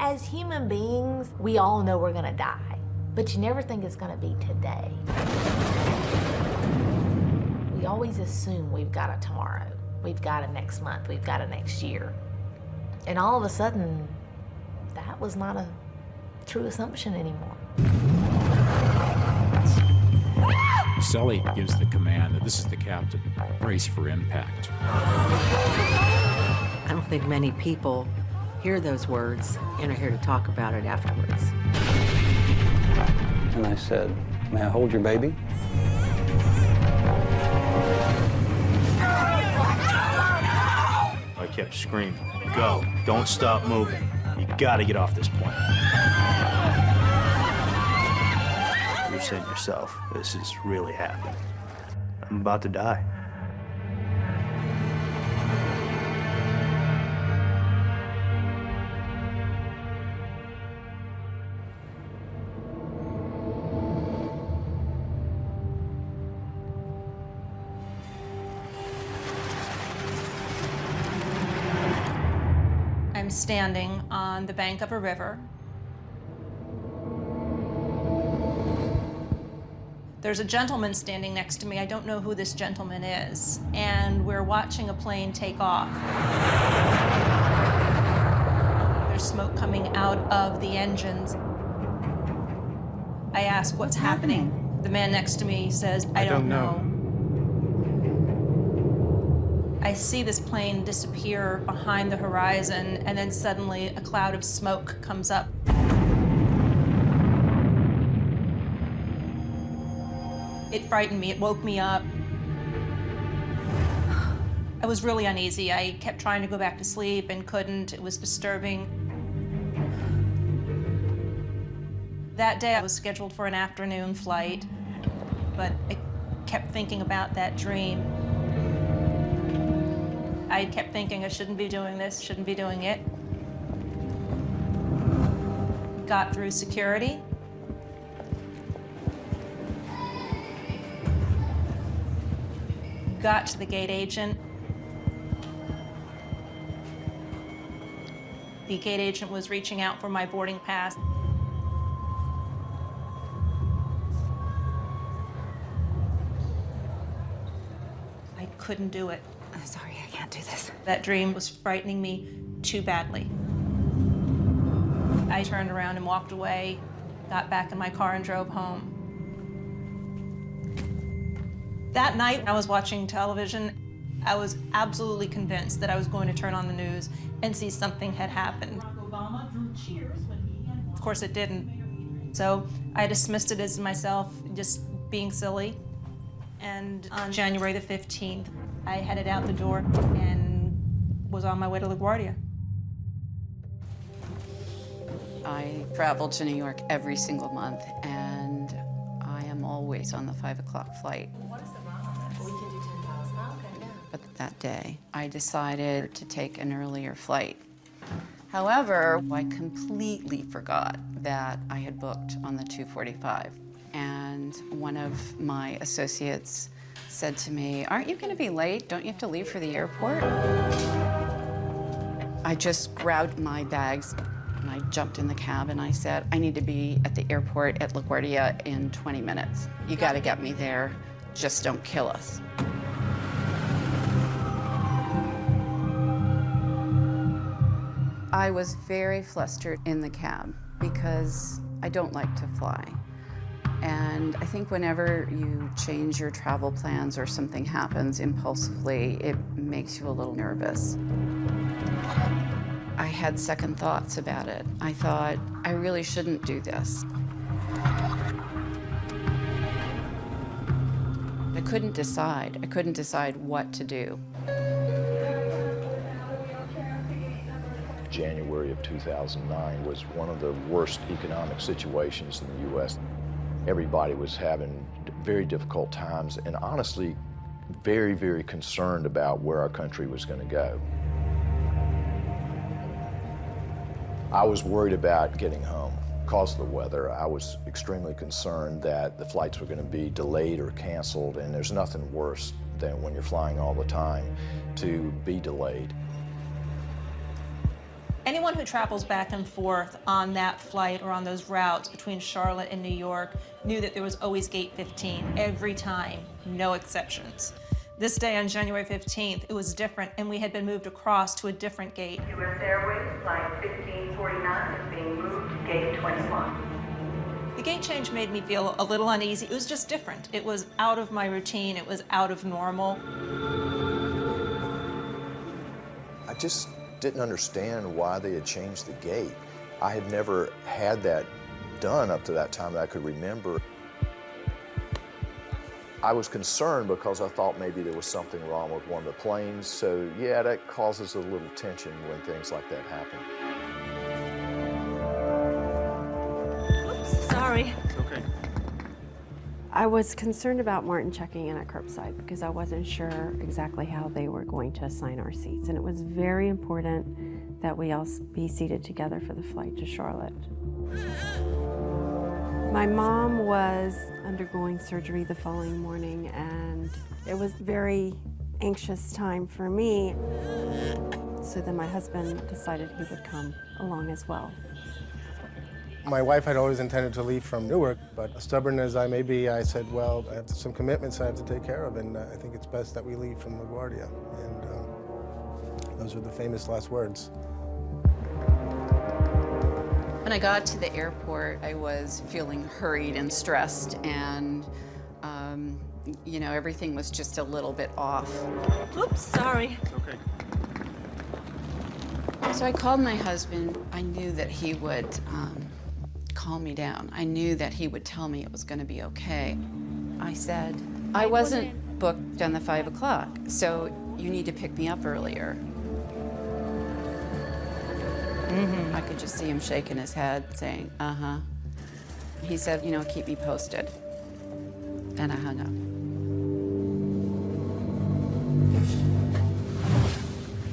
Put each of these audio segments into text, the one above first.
As human beings, we all know we're gonna die, but you never think it's gonna be today. We always assume we've got a tomorrow, we've got a next month, we've got a next year. And all of a sudden, that was not a true assumption anymore. Sully gives the command that this is the captain. Brace for impact. I don't think many people hear those words and are here to talk about it afterwards. And I said, "May I hold your baby?" I kept screaming, "Go, don't stop moving. You gotta get off this plane." You're saying to yourself, this is really happening. I'm about to die. I'm standing on the bank of a river. There's a gentleman standing next to me. I don't know who this gentleman is. And we're watching a plane take off. There's smoke coming out of the engines. I ask, what's happening? The man next to me says, I don't know. I see this plane disappear behind the horizon, and then suddenly a cloud of smoke comes up. It frightened me, it woke me up. I was really uneasy. I kept trying to go back to sleep and couldn't. It was disturbing. That day I was scheduled for an afternoon flight, but I kept thinking about that dream. I kept thinking I shouldn't be doing this, shouldn't be doing it. Got through security. Got to the gate agent. The gate agent was reaching out for my boarding pass. I couldn't do it. I'm sorry, I can't do this. That dream was frightening me too badly. I turned around and walked away, got back in my car and drove home. That night, I was watching television. I was absolutely convinced that I was going to turn on the news and see something had happened. Of course, it didn't. So I dismissed it as myself just being silly. And on January the 15th, I headed out the door and was on my way to LaGuardia. I travel to New York every single month, and I am always on the 5 o'clock flight. What is the run on that? We can do 10,000. Oh, okay, yeah. But that day, I decided to take an earlier flight. However, I completely forgot that I had booked on the 2:45. And one of my associates said to me, "Aren't you going to be late? Don't you have to leave for the airport?" I just grabbed my bags and I jumped in the cab and I said, "I need to be at the airport at LaGuardia in 20 minutes. You got to get me there. Just don't kill us." I was very flustered in the cab because I don't like to fly. And I think whenever you change your travel plans or something happens impulsively, it makes you a little nervous. I had second thoughts about it. I thought, I really shouldn't do this. I couldn't decide. I couldn't decide what to do. January of 2009 was one of the worst economic situations in the U.S. Everybody was having very difficult times and honestly very, very concerned about where our country was going to go. I was worried about getting home. Because of the weather, I was extremely concerned that the flights were going to be delayed or canceled, and there's nothing worse than when you're flying all the time to be delayed. Anyone who travels back and forth on that flight or on those routes between Charlotte and New York knew that there was always gate 15 every time, no exceptions. This day on January 15th, it was different, and we had been moved across to a different gate. US Airways flight 1549 is being moved to gate 21. The gate change made me feel a little uneasy. It was just different. It was out of my routine. It was out of normal. I just didn't understand why they had changed the gate. I had never had that done up to that time that I could remember. I was concerned because I thought maybe there was something wrong with one of the planes, so yeah, that causes a little tension when things like that happen. Oops, sorry. Okay. I was concerned about Martin checking in at curbside because I wasn't sure exactly how they were going to assign our seats, and it was very important that we all be seated together for the flight to Charlotte. My mom was undergoing surgery the following morning, and it was a very anxious time for me. So then my husband decided he would come along as well. My wife had always intended to leave from Newark, but stubborn as I may be, I said, well, I have some commitments I have to take care of, and I think it's best that we leave from LaGuardia. And those are the famous last words. When I got to the airport, I was feeling hurried and stressed, and you know, everything was just a little bit off. Oops, sorry. Okay. So I called my husband. I knew that he would calm me down. I knew that he would tell me it was going to be okay. I said, I wasn't booked on the 5 o'clock, so you need to pick me up earlier. I could just see him shaking his head, saying, uh-huh. He said, you know, keep me posted. And I hung up.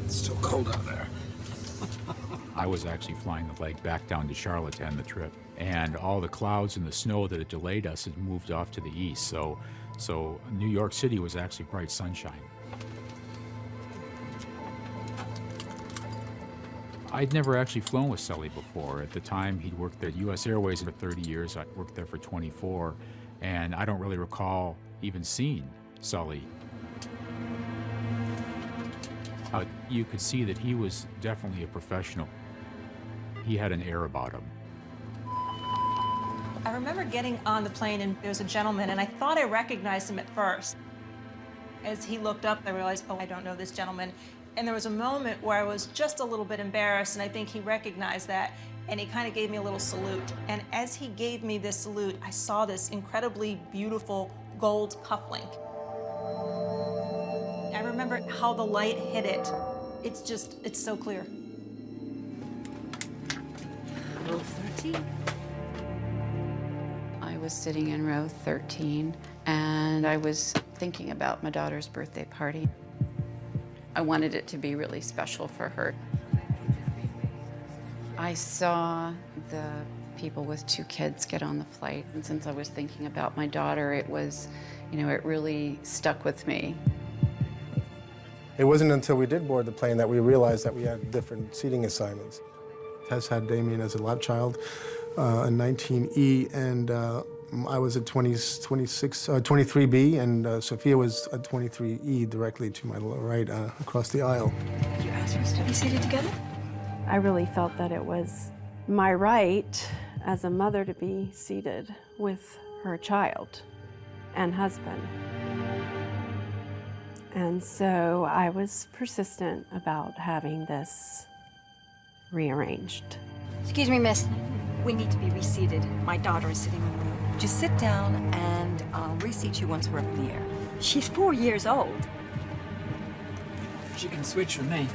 It's still cold out there. I was actually flying the leg back down to Charlotte to end the trip, and all the clouds and the snow that had delayed us had moved off to the east, so New York City was actually bright sunshine. I'd never actually flown with Sully before. At the time, he'd worked at US Airways for 30 years. I worked there for 24, and I don't really recall even seeing Sully. You could see that he was definitely a professional. He had an air about him. I remember getting on the plane, and there was a gentleman, and I thought I recognized him at first. As he looked up, I realized, oh, I don't know this gentleman. And there was a moment where I was just a little bit embarrassed, and I think he recognized that, and he kind of gave me a little salute. And as he gave me this salute, I saw this incredibly beautiful gold cufflink. I remember how the light hit it. It's so clear. Row 13. I was sitting in row 13, and I was thinking about my daughter's birthday party. I wanted it to be really special for her. I saw the people with 2 kids get on the flight, and since I was thinking about my daughter, it was, you know, it really stuck with me. It wasn't until we did board the plane that we realized that we had different seating assignments. Tess had Damien as a lap child, a 19E, and I was at 23B, and Sophia was at 23E, directly to my right, across the aisle. Did you ask us to be seated together? I really felt that it was my right as a mother to be seated with her child and husband. And so I was persistent about having this rearranged. Excuse me, miss. We need to be reseated. My daughter is sitting in the room. Just sit down and I'll reseat you once we're up in the air. She's 4 years old. She can switch with me.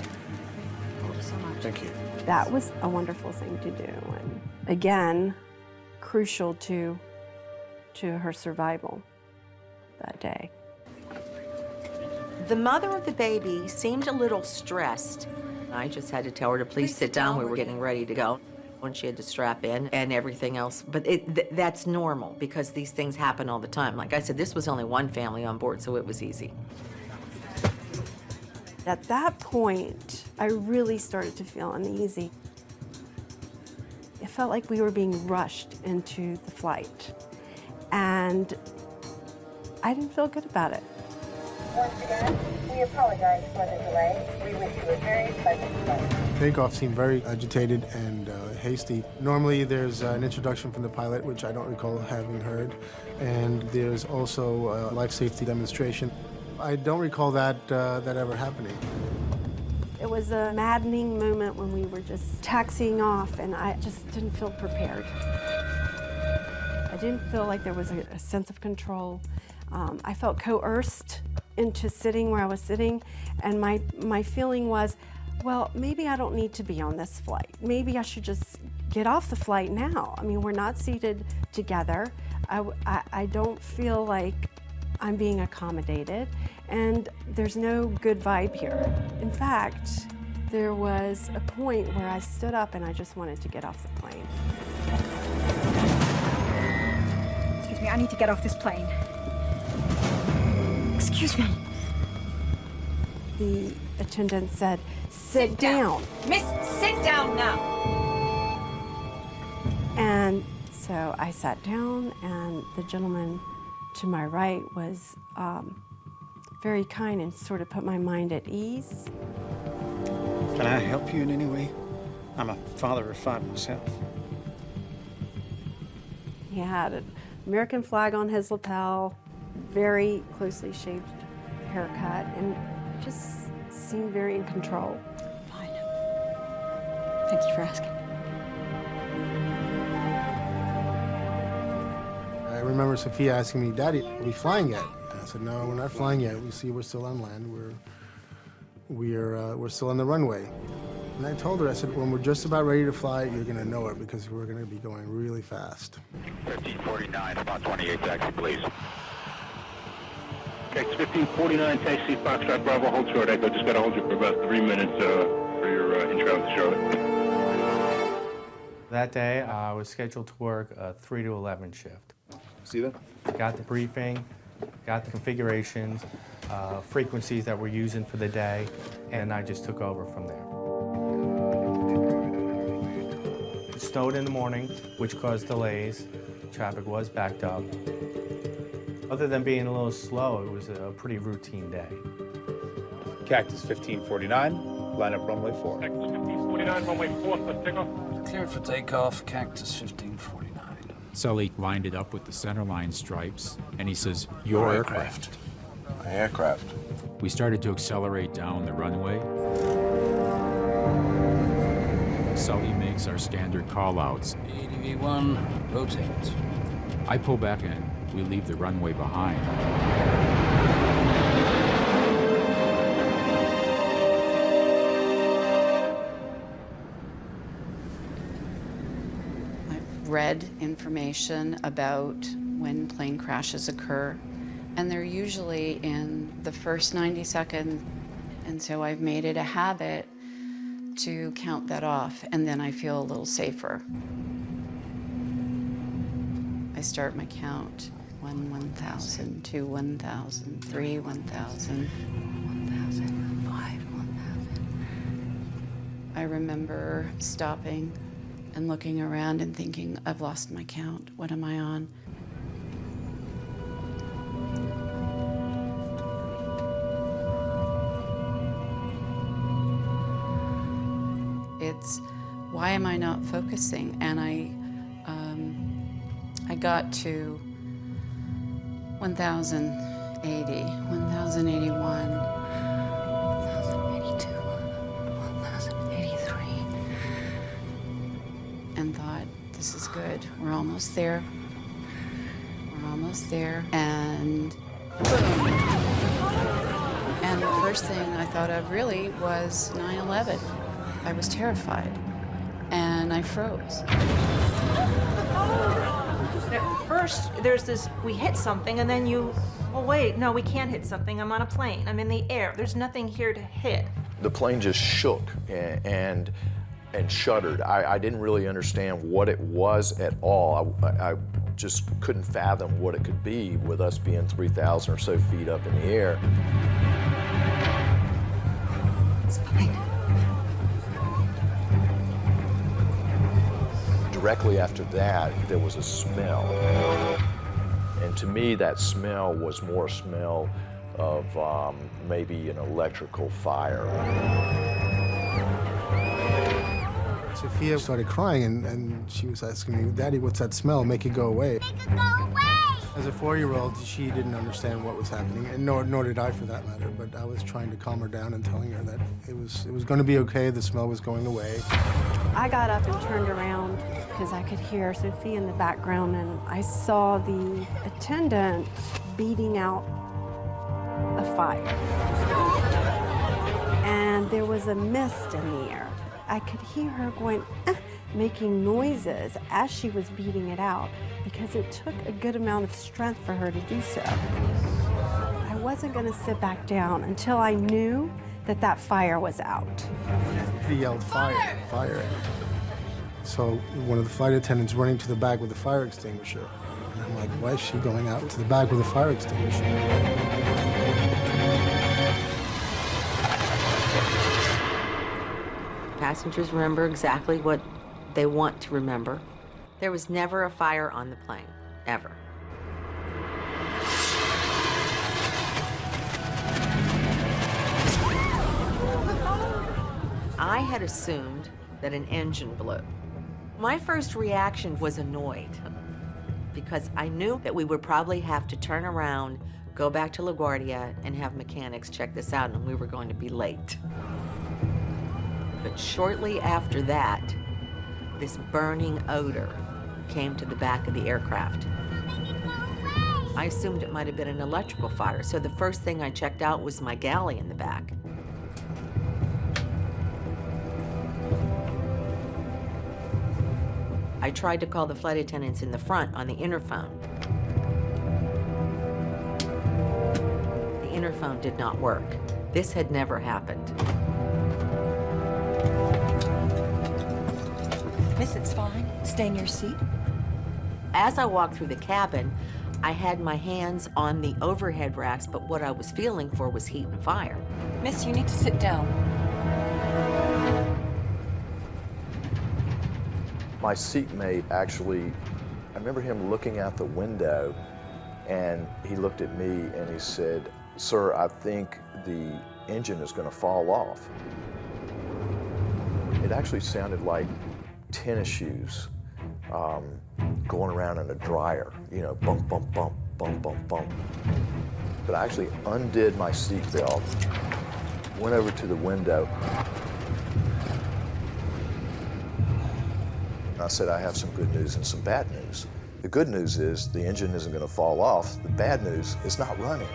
Thank you so much. Thank you. That was a wonderful thing to do, and again, crucial to her survival that day. The mother of the baby seemed a little stressed. I just had to tell her to please sit down. We were getting ready to go when she had to strap in and everything else. But that's normal because these things happen all the time. Like I said, this was only one family on board, so it was easy. At that point, I really started to feel uneasy. felt like we were being rushed into the flight, and I didn't feel good about it. Once again, we apologize for the delay. We wish you a very pleasant flight. Takeoff seemed very agitated and hasty. Normally there's an introduction from the pilot, which I don't recall having heard, and there's also a life safety demonstration. I don't recall that ever happening. It was a maddening moment when we were just taxiing off, and I just didn't feel prepared. I didn't feel like there was a sense of control. I felt coerced into sitting where I was sitting, and my feeling was, well, maybe I don't need to be on this flight. Maybe I should just get off the flight now. I mean, we're not seated together. I don't feel like I'm being accommodated, and there's no good vibe here. In fact, there was a point where I stood up and I just wanted to get off the plane. Excuse me, I need to get off this plane. Excuse me. The attendant said, "Sit down." Miss, sit down now. And so I sat down, and the gentleman to my right was very kind and sort of put my mind at ease. Can I help you in any way? I'm a father of 5 myself. He had an American flag on his lapel, very closely shaved haircut, and just seemed very in control. Fine. Thank you for asking. I remember Sophia asking me, "Daddy, are we flying yet?" And I said, "No, we're not flying yet. We're still on land. We're still on the runway." And I told her, I said, "When we're just about ready to fly, you're going to know it because we're going to be going really fast." 1549, about 28 taxi, please. Okay, it's 1549, taxi, Foxtrot Bravo, hold short echo. Just got to hold you for about 3 minutes for your intro to Charlotte. That day, I was scheduled to work a 3 to 11 shift. See that? Got the briefing, got the configurations, frequencies that we're using for the day, and I just took over from there. It snowed in the morning, which caused delays. Traffic was backed up. Other than being a little slow, it was a pretty routine day. Cactus 1549, line up runway 4. Cactus 1549, runway 4, let's take off. Cleared for takeoff, Cactus 1549. Sully lined it up with the centerline stripes, and he says, "Your aircraft." My aircraft. We started to accelerate down the runway. Sully makes our standard call-outs. ADV-1, rotate. I pull back in. We leave the runway behind. I've read information about when plane crashes occur, and they're usually in the first 90 seconds, and so I've made it a habit to count that off, and then I feel a little safer. I start my count. 1, 1,000, 2, 1,000, 3, 1,000, 1,000, 5, 1,000. I remember stopping and looking around and thinking, I've lost my count. What am I on? It's, why am I not focusing? And I got to 1,080, 1,081, 1,082, 1,083, and thought, this is good. We're almost there. We're almost there. And boom. And the first thing I thought of really was 9/11. I was terrified, and I froze. First, there's this, we hit something, and then well, wait, no, we can't hit something. I'm on a plane. I'm in the air. There's nothing here to hit. The plane just shook and shuddered. I didn't really understand what it was at all. I just couldn't fathom what it could be with us being 3,000 or so feet up in the air. directly after that, there was a smell. And to me, that smell was more a smell of maybe an electrical fire. Sophia started crying, and she was asking me, Daddy, what's that smell? Make it go away. Make it go away! As a 4-year-old, she didn't understand what was happening, and nor did I for that matter, but I was trying to calm her down and telling her that it was going to be okay, the smell was going away. I got up and turned around because I could hear Sophie in the background, and I saw the attendant beating out a fire. And there was a mist in the air. I could hear her going, making noises as she was beating it out, because it took a good amount of strength for her to do so. I wasn't going to sit back down until I knew that that fire was out. He yelled, fire, fire. So one of the flight attendants running to the back with a fire extinguisher. And I'm like, why is she going out to the back with a fire extinguisher? Passengers remember exactly what they want to remember. There was never a fire on the plane, ever. I had assumed that an engine blew. My first reaction was annoyed, because I knew that we would probably have to turn around, go back to LaGuardia, and have mechanics check this out, and we were going to be late. But shortly after that, this burning odor came to the back of the aircraft. I assumed it might have been an electrical fire, so the first thing I checked out was my galley in the back. I tried to call the flight attendants in the front on the interphone. The interphone did not work. This had never happened. Miss, it's fine. Stay in your seat. As I walked through the cabin, I had my hands on the overhead racks, but what I was feeling for was heat and fire. Miss, you need to sit down. My seatmate actually, I remember him looking out the window, and he looked at me and he said, "Sir, I think the engine is going to fall off." It actually sounded like tennis shoes going around in a dryer, you know, bump, bump, bump, bump, bump, bump. But I actually undid my seatbelt, went over to the window, and I said, I have some good news and some bad news. The good news is the engine isn't going to fall off. The bad news is not running.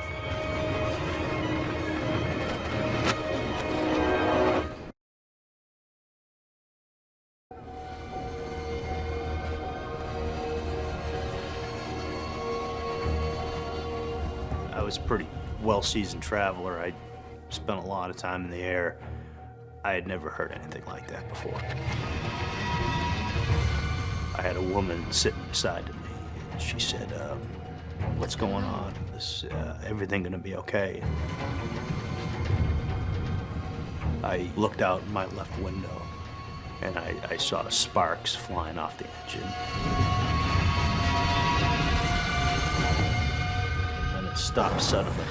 I was a pretty well-seasoned traveler. I spent a lot of time in the air. I had never heard anything like that before. I had a woman sitting beside me, and she said, "What's going on? Is everything gonna be okay?" I looked out my left window, and I saw sparks flying off the engine. Stopped suddenly.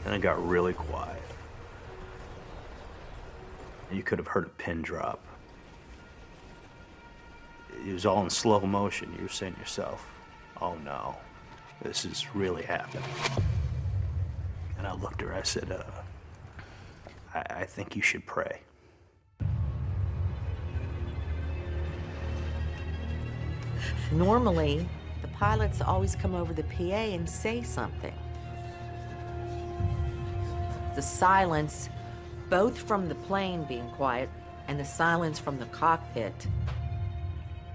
And it got really quiet. You could have heard a pin drop. It was all in slow motion. You were saying to yourself, "Oh no, this is really happening." And I looked at her, I said, I think you should pray. Normally, the pilots always come over the PA and say something. The silence, both from the plane being quiet and the silence from the cockpit,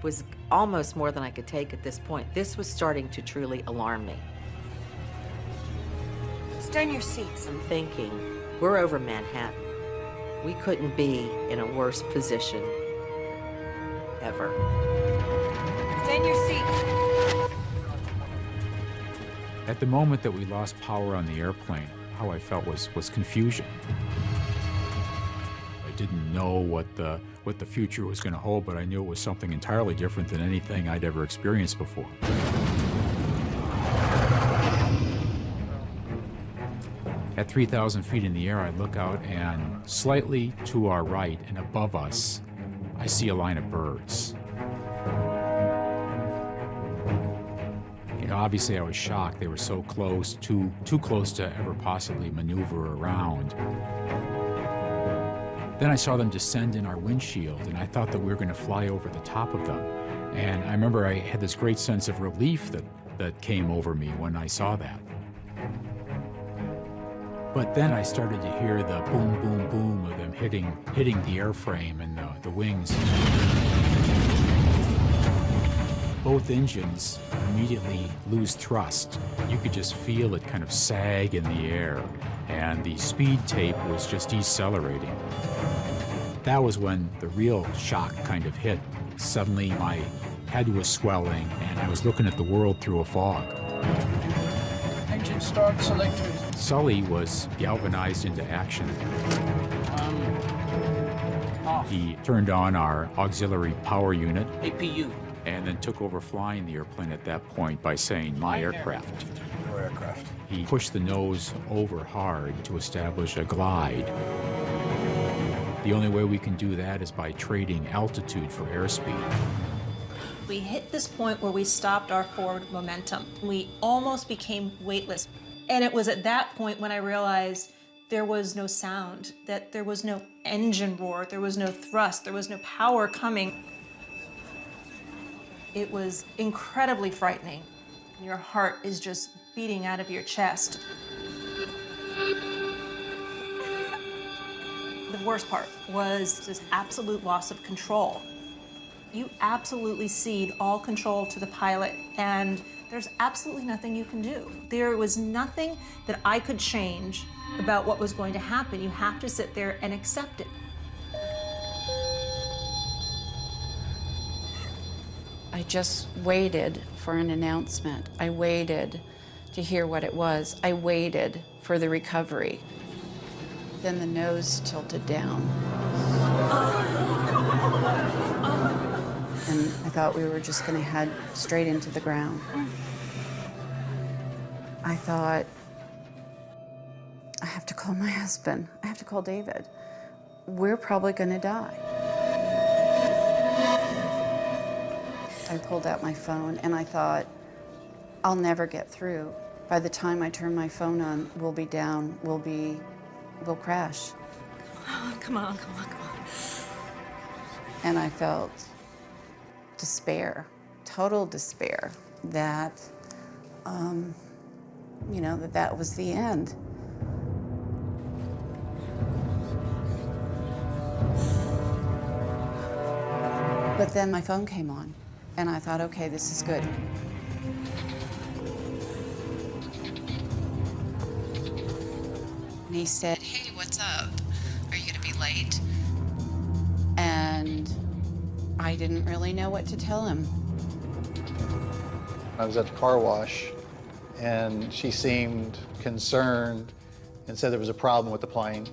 was almost more than I could take at this point. This was starting to truly alarm me. Stay in your seats. I'm thinking, we're over Manhattan. We couldn't be in a worse position ever. Stay in your seats. At the moment that we lost power on the airplane, how I felt was confusion. didn't know what the future was going to hold, but I knew it was something entirely different than anything I'd ever experienced before. At 3,000 feet in the air, I look out, and slightly to our right and above us, I see a line of birds. You know, obviously I was shocked. They were so close, too close to ever possibly maneuver around. Then I saw them descend in our windshield, and I thought that we were going to fly over the top of them. And I remember I had this great sense of relief that came over me when I saw that. But then I started to hear the boom, boom, boom of them hitting the airframe and the wings. Both engines immediately lose thrust. You could just feel it kind of sag in the air, and the speed tape was just decelerating. That was when the real shock kind of hit. Suddenly my head was swelling, and I was looking at the world through a fog. Engine start selectors. Sully was galvanized into action. Off. He turned on our auxiliary power unit. APU. And then took over flying the airplane at that point by saying, "My aircraft." Your aircraft. He pushed the nose over hard to establish a glide. The only way we can do that is by trading altitude for airspeed. We hit this point where we stopped our forward momentum. We almost became weightless. And it was at that point when I realized there was no sound, that there was no engine roar, there was no thrust, there was no power coming. It was incredibly frightening. Your heart is just beating out of your chest. The worst part was this absolute loss of control. You absolutely cede all control to the pilot, and there's absolutely nothing you can do. There was nothing that I could change about what was going to happen. You have to sit there and accept it. I just waited for an announcement. I waited to hear what it was. I waited for the recovery. Then the nose tilted down. And I thought we were just going to head straight into the ground. I thought, I have to call my husband. I have to call David. We're probably going to die. I pulled out my phone and I thought, I'll never get through. By the time I turn my phone on, we'll be down, we'll crash. Come on, come on, come on. And I felt despair, total despair, that, that was the end. But then my phone came on, and I thought, okay, this is good. And he said, hey, what's up? Are you gonna be late? And I didn't really know what to tell him. I was at the car wash, and she seemed concerned and said there was a problem with the plane.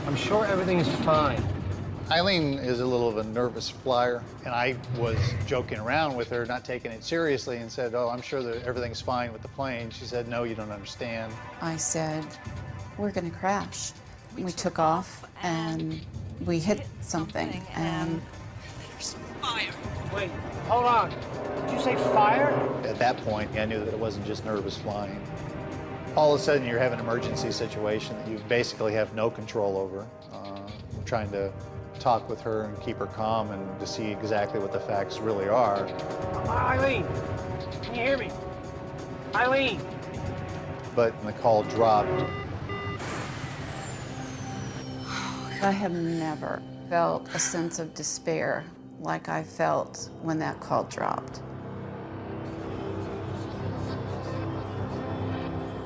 I'm sure everything's fine. Eileen is a little of a nervous flyer, and I was joking around with her, not taking it seriously, and said, oh, I'm sure that everything's fine with the plane. She said, no, you don't understand. I said, we're gonna crash. We took off, and we hit something, and... There's fire. Wait, hold on. Did you say fire? At that point, I knew that it wasn't just nervous flying. All of a sudden, you have an emergency situation that you basically have no control over. We're trying to talk with her and keep her calm and to see exactly what the facts really are. Eileen, can you hear me? Eileen! But the call dropped. I have never felt a sense of despair like I felt when that call dropped.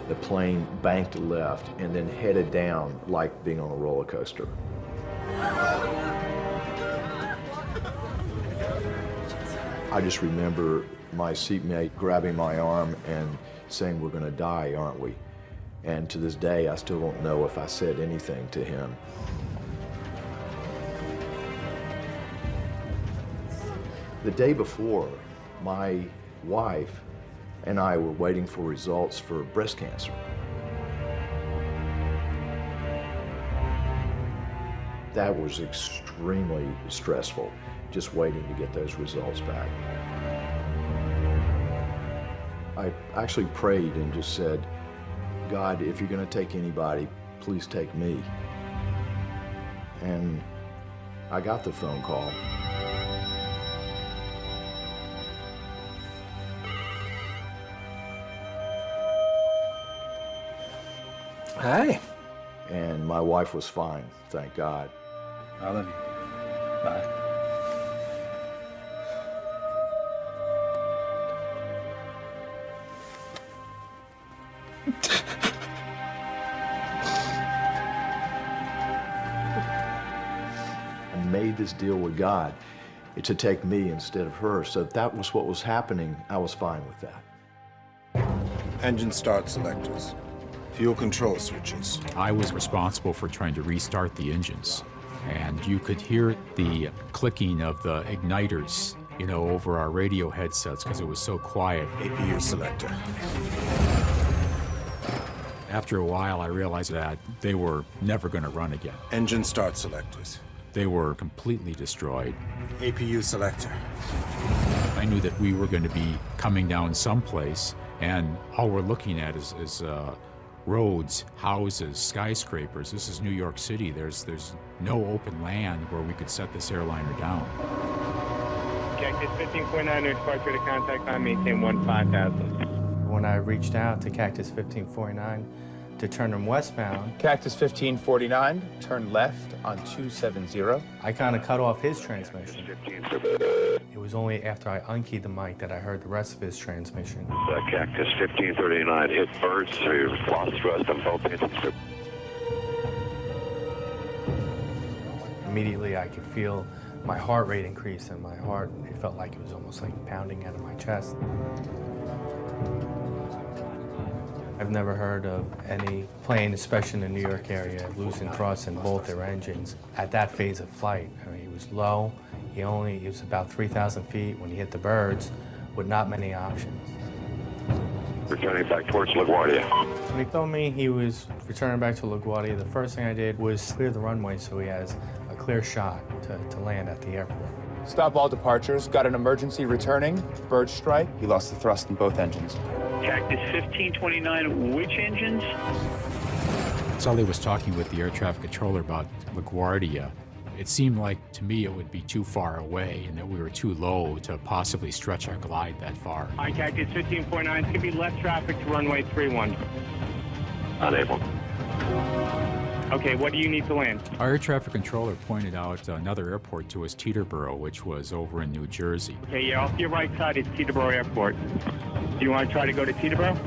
The plane banked left and then headed down like being on a roller coaster. I just remember my seatmate grabbing my arm and saying, we're going to die, aren't we? And to this day, I still don't know if I said anything to him. The day before, my wife and I were waiting for results for breast cancer. That was extremely stressful, just waiting to get those results back. I actually prayed and just said, God, if you're going to take anybody, please take me. And I got the phone call. Hi. And my wife was fine, thank God. I love you. Bye. I made this deal with God to take me instead of her. So if that was what was happening, I was fine with that. Engine start selectors. Fuel control switches. I was responsible for trying to restart the engines, and you could hear the clicking of the igniters, you know, over our radio headsets because it was so quiet. APU selector. After a while, I realized that they were never going to run again. Engine start selectors. They were completely destroyed. APU selector. I knew that we were going to be coming down someplace, and all we're looking at is roads, houses, skyscrapers. This is New York City. There's no open land where we could set this airliner down. Cactus 1549, no departure to contact time, maintain 15,000. When I reached out to Cactus 1549 to turn them westbound, Cactus 1549, turn left on 270. I kind of cut off his transmission. It was only after I unkeyed the mic that I heard the rest of his transmission. Cactus 1539 hit birds, so you lost thrust on both engines. Immediately I could feel my heart rate increase, and my heart, it felt like it was almost like pounding out of my chest. I've never heard of any plane, especially in the New York area, losing thrust in both their engines at that phase of flight. I mean, he was low. He was about 3,000 feet when he hit the birds with not many options. Returning back towards LaGuardia. When he told me he was returning back to LaGuardia, the first thing I did was clear the runway so he has a clear shot to land at the airport. Stop all departures. Got an emergency returning. Bird strike. He lost the thrust in both engines. Cactus 1529, which engines? Sully was talking with the air traffic controller about LaGuardia. It seemed like to me it would be too far away and that we were too low to possibly stretch our glide that far. Hi, Cactus 1549, it's going to be left traffic to runway 31. Unable. Okay, what do you need to land? Our air traffic controller pointed out another airport to us, Teterboro, which was over in New Jersey. Okay, yeah, off your right side is Teterboro Airport. Do you want to try to go to Teterboro?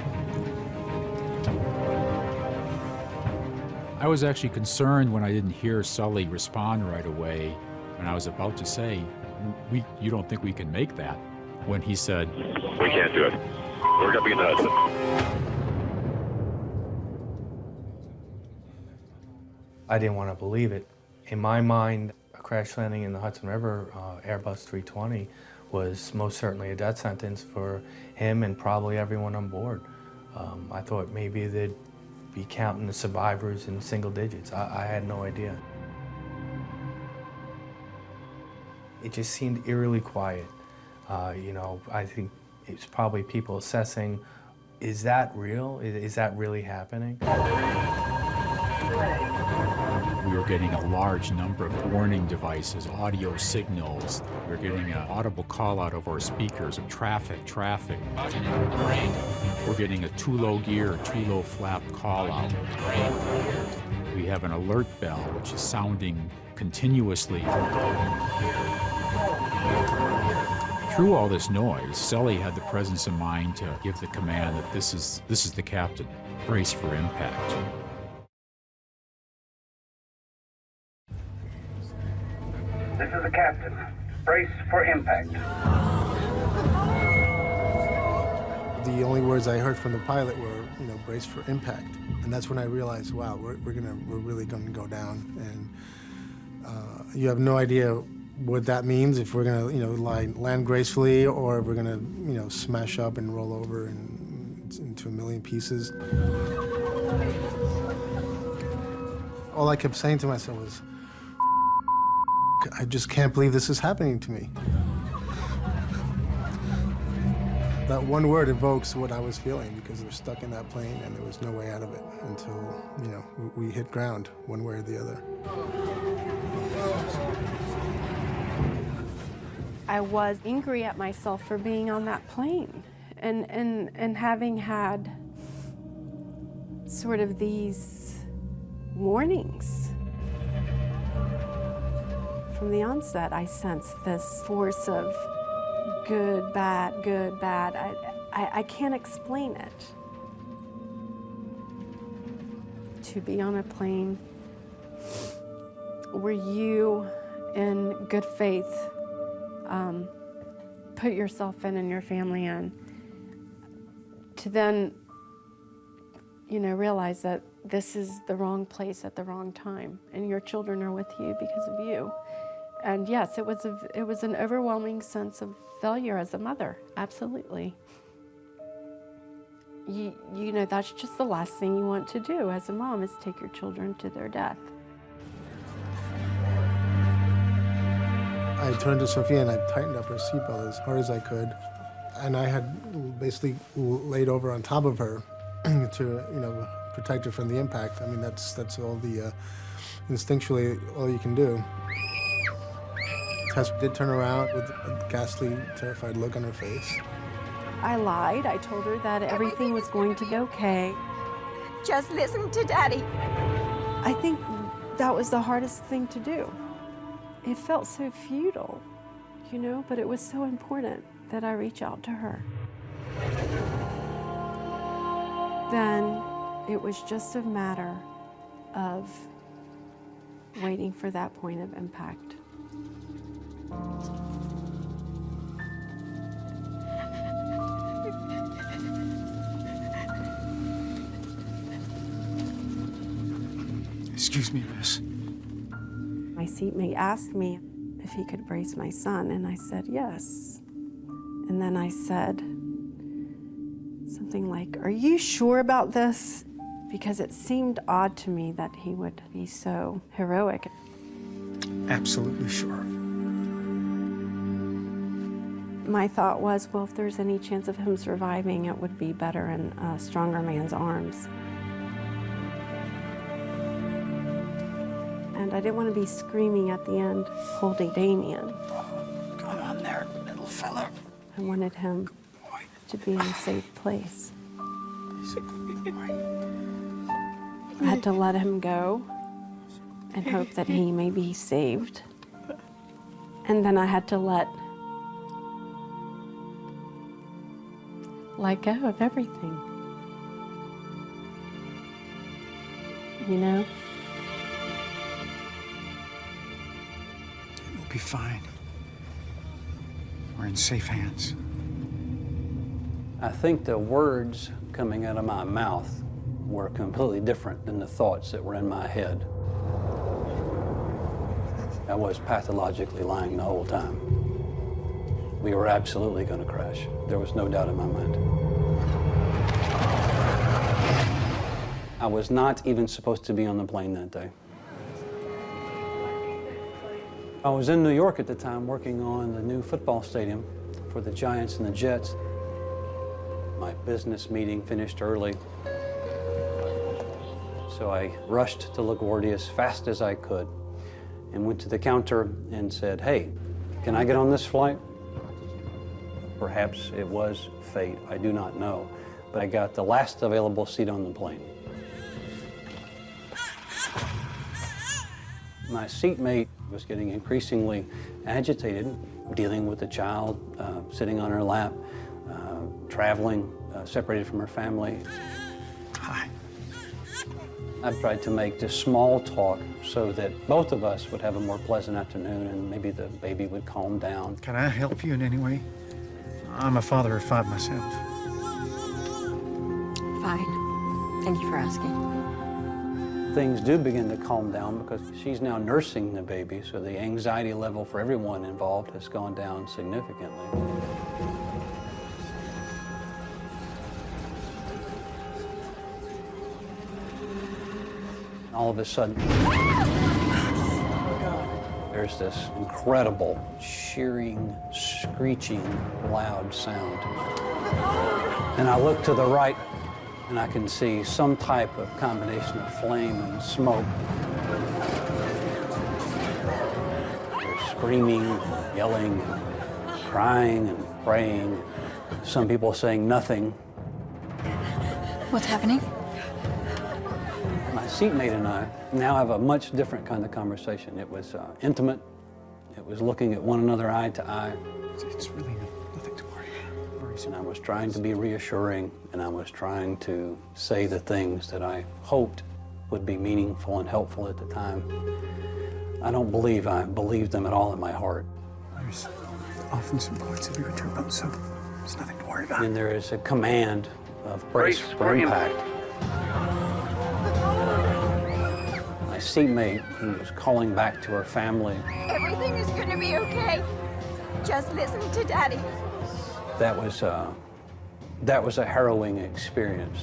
I was actually concerned when I didn't hear Sully respond right away, and I was about to say, you don't think we can make that? When he said, we can't do it. We're going to be in the Hudson. I didn't want to believe it. In my mind, a crash landing in the Hudson River Airbus 320 was most certainly a death sentence for him and probably everyone on board. I thought maybe they'd be counting the survivors in single digits. I had no idea. It just seemed eerily quiet. I think it's probably people assessing, is that real? Is that really happening? We were getting a large number of warning devices, audio signals. We were getting an audible call out of our speakers of traffic. We're getting a too low gear, too low flap call out. We have an alert bell, which is sounding continuously. Through all this noise, Sully had the presence of mind to give the command that this is the captain. Brace for impact. This is the captain. Brace for impact. The only words I heard from the pilot were, brace for impact. And that's when I realized, wow, we're really gonna go down. And you have no idea what that means, if we're gonna, land gracefully, or if we're gonna, smash up and roll over into a million pieces. All I kept saying to myself was, I just can't believe this is happening to me. That one word evokes what I was feeling, because we're stuck in that plane and there was no way out of it until, we hit ground one way or the other. I was angry at myself for being on that plane and having had sort of these warnings. From the onset, I sensed this force of good, bad, good, bad. I can't explain it. To be on a plane where you, in good faith, put yourself in and your family in, to then, realize that this is the wrong place at the wrong time, and your children are with you because of you. And yes, it was an overwhelming sense of failure as a mother, absolutely. That's just the last thing you want to do as a mom, is take your children to their death. I turned to Sophia and I tightened up her seatbelt as hard as I could. And I had basically laid over on top of her to, protect her from the impact. I mean, that's all the, instinctually, all you can do. Tess did turn around with a ghastly, terrified look on her face. I lied. I told her that everything was going to be okay. Just listen to Daddy. I think that was the hardest thing to do. It felt so futile, but it was so important that I reach out to her. Then it was just a matter of waiting for that point of impact. Excuse me, miss. My seatmate asked me if he could brace my son, and I said yes. And then I said something like, "Are you sure about this?" Because it seemed odd to me that he would be so heroic. Absolutely sure. My thought was, well, if there's any chance of him surviving, it would be better in a stronger man's arms. And I didn't want to be screaming at the end, holding Damien. Come on there, little fella. I wanted him to be in a safe place. I had to let him go and hope that he may be saved. And then I had to let go of everything. We'll be fine. We're in safe hands. I think the words coming out of my mouth were completely different than the thoughts that were in my head. I was pathologically lying the whole time. We were absolutely going to crash. There was no doubt in my mind. I was not even supposed to be on the plane that day. I was in New York at the time working on the new football stadium for the Giants and the Jets. My business meeting finished early, so I rushed to LaGuardia as fast as I could and went to the counter and said, "Hey, can I get on this flight?" Perhaps it was fate, I do not know, but I got the last available seat on the plane. My seatmate was getting increasingly agitated, dealing with the child sitting on her lap, traveling, separated from her family. Hi. I tried to make this small talk so that both of us would have a more pleasant afternoon and maybe the baby would calm down. Can I help you in any way? I'm a father of 5 myself. Fine. Thank you for asking. Things do begin to calm down because she's now nursing the baby, so the anxiety level for everyone involved has gone down significantly. All of a sudden, there's this incredible, shearing, screeching, loud sound. And I look to the right, and I can see some type of combination of flame and smoke. They're screaming, yelling, crying, and praying. Some people saying nothing. What's happening? My seatmate and I now have a much different kind of conversation. It was intimate. It was looking at one another eye to eye. It's really nothing to worry about. And I was trying to be reassuring, and I was trying to say the things that I hoped would be meaningful and helpful at the time. I don't believe I believed them at all in my heart. There's often some points of your turbo, so there's nothing to worry about. And there is a command of brace for impact. My seatmate, who was calling back to her family, Everything is gonna be okay. Just listen to Daddy. that was a harrowing experience.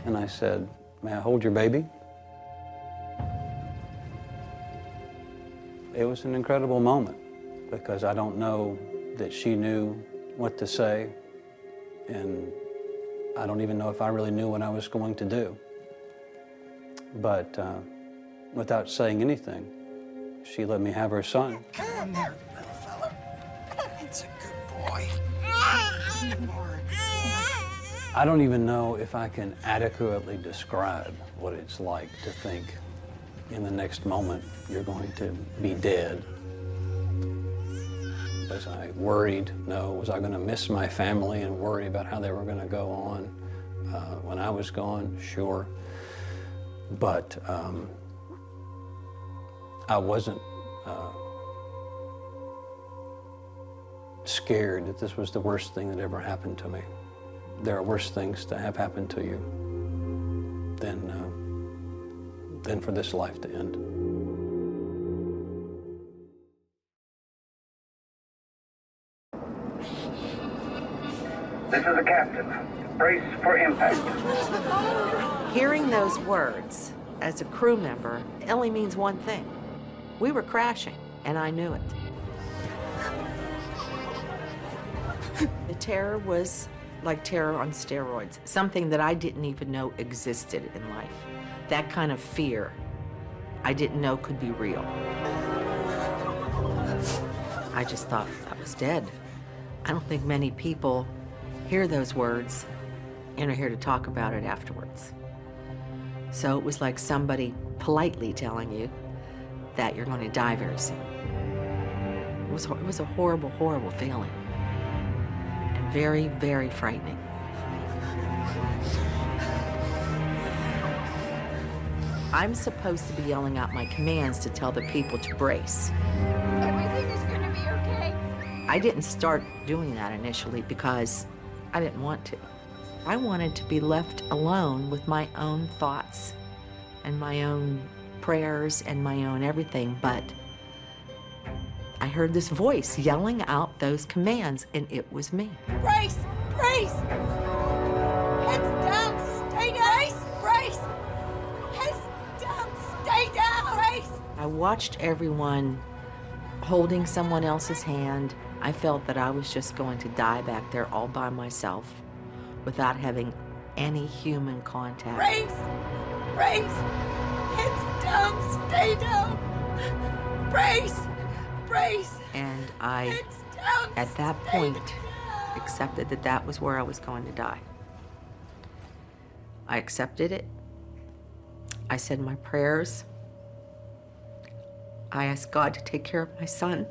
And I said, "May I hold your baby?" It was an incredible moment because I don't know that she knew what to say, and I don't even know if I really knew what I was going to do. But without saying anything, she let me have her son. Come there, little fella. It's a good boy. I don't even know if I can adequately describe what it's like to think in the next moment you're going to be dead. Was I worried? No. Was I going to miss my family and worry about how they were going to go on when I was gone? Sure. But I wasn't scared that this was the worst thing that ever happened to me. There are worse things to have happened to you than for this life to end. This is the captain. Brace for impact. Hearing those words as a crew member only means one thing. We were crashing, and I knew it. The terror was like terror on steroids, something that I didn't even know existed in life. That kind of fear I didn't know could be real. I just thought I was dead. I don't think many people hear those words and are here to talk about it afterwards. So it was like somebody politely telling you that you're going to die very soon. It was a horrible, horrible feeling. And very, very frightening. I'm supposed to be yelling out my commands to tell the people to brace. Everything is gonna be okay. I didn't start doing that initially because I didn't want to. I wanted to be left alone with my own thoughts and my own prayers and my own everything, but I heard this voice yelling out those commands, and it was me. Brace! Brace! Heads down! Stay down! Brace! Brace! Heads down! Stay down! Brace! I watched everyone holding someone else's hand. I felt that I was just going to die back there all by myself without having any human contact. Brace! Brace! Heads down! Stay down! Brace! Brace! And I, Heads down! at that Stay point, down. accepted that that was where I was going to die. I accepted it. I said my prayers. I asked God to take care of my son.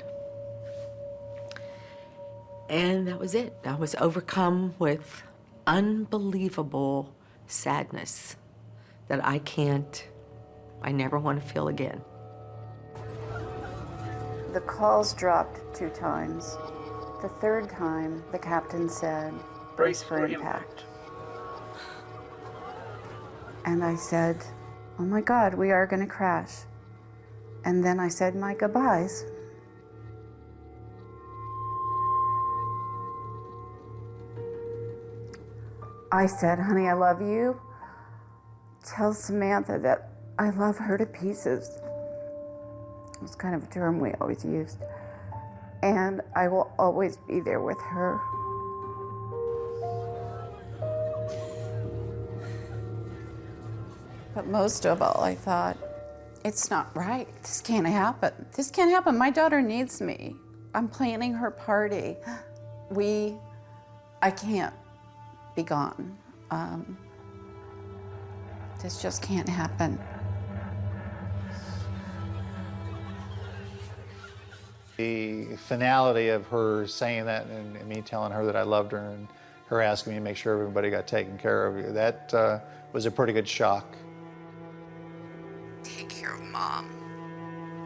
And that was it. I was overcome with unbelievable sadness that I never want to feel again. The calls dropped 2 times. The 3rd time, the captain said, "Brace for impact." And I said, "Oh my God, we are going to crash." And then I said my goodbyes. I said, "Honey, I love you. Tell Samantha that I love her to pieces." It was kind of a term we always used. "And I will always be there with her." But most of all, I thought, it's not right. This can't happen. This can't happen. My daughter needs me. I'm planning her party. I can't be gone. This just can't happen. The finality of her saying that and me telling her that I loved her and her asking me to make sure everybody got taken care of, that was a pretty good shock. Take care of Mom.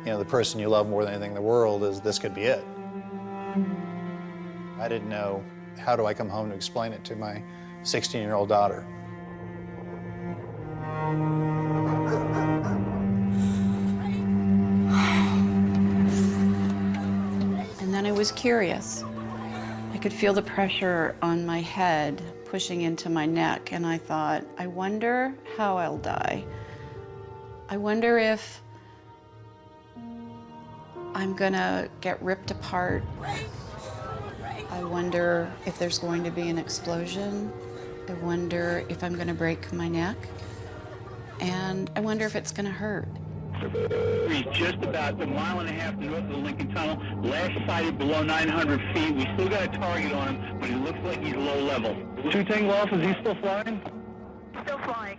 You know, the person you love more than anything in the world this could be it. I didn't know, how do I come home to explain it to my 16-year-old daughter? And then I was curious. I could feel the pressure on my head pushing into my neck, and I thought, I wonder how I'll die. I wonder if I'm gonna get ripped apart. I wonder if there's going to be an explosion. I wonder if I'm gonna break my neck. And I wonder if it's gonna hurt. He's just about a mile and a half north of the Lincoln Tunnel. Last sighted below 900 feet. We still got a target on him, but he looks like he's low level. 2 Tango Alpha, is he still flying? Still flying.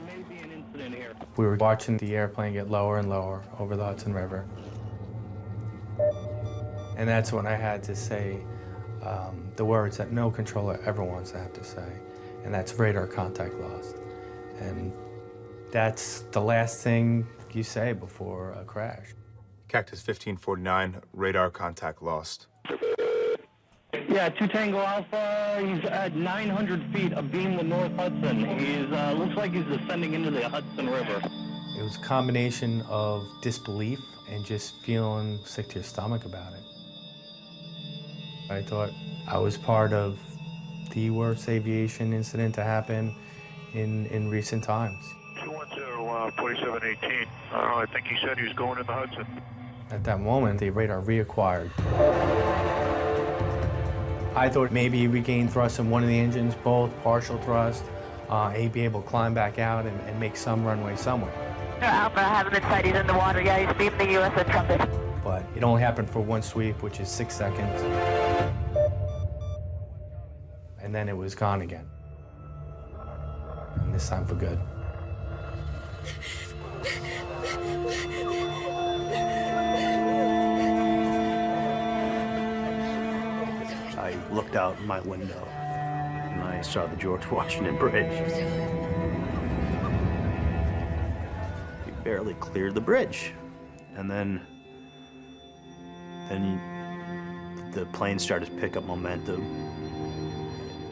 Maybe an incident here. We were watching the airplane get lower and lower over the Hudson River. And that's when I had to say the words that no controller ever wants to have to say, and that's radar contact lost. And that's the last thing you say before a crash. Cactus 1549, radar contact lost. Yeah, 2 Tango Alpha, he's at 900 feet abeam the North Hudson. He's, looks like he's descending into the Hudson River. It was a combination of disbelief and just feeling sick to your stomach about it. I thought I was part of the worst aviation incident to happen in recent times. 210-4718. I think he said he was going in the Hudson. At that moment, the radar reacquired. I thought maybe he regained thrust in one of the engines, both partial thrust, he'd be able to climb back out and make some runway somewhere. Alpha, I haven't been sighted in the water yet. He's beamed the USS Trumpet. But it only happened for one sweep, which is 6 seconds. And then it was gone again. And this time for good. I looked out my window and I saw the George Washington Bridge. We barely cleared the bridge. And then the plane started to pick up momentum.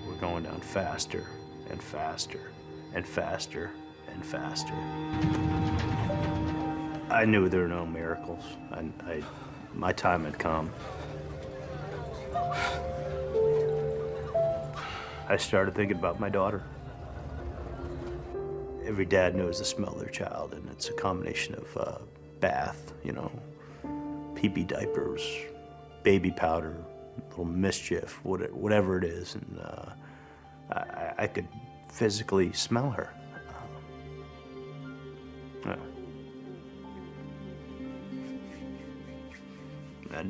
We're going down faster and faster and faster and faster. I knew there were no miracles. My time had come. I started thinking about my daughter. Every dad knows the smell of their child, and it's a combination of bath, you know, pee-pee diapers, baby powder, little mischief, whatever it is, and I could physically smell her.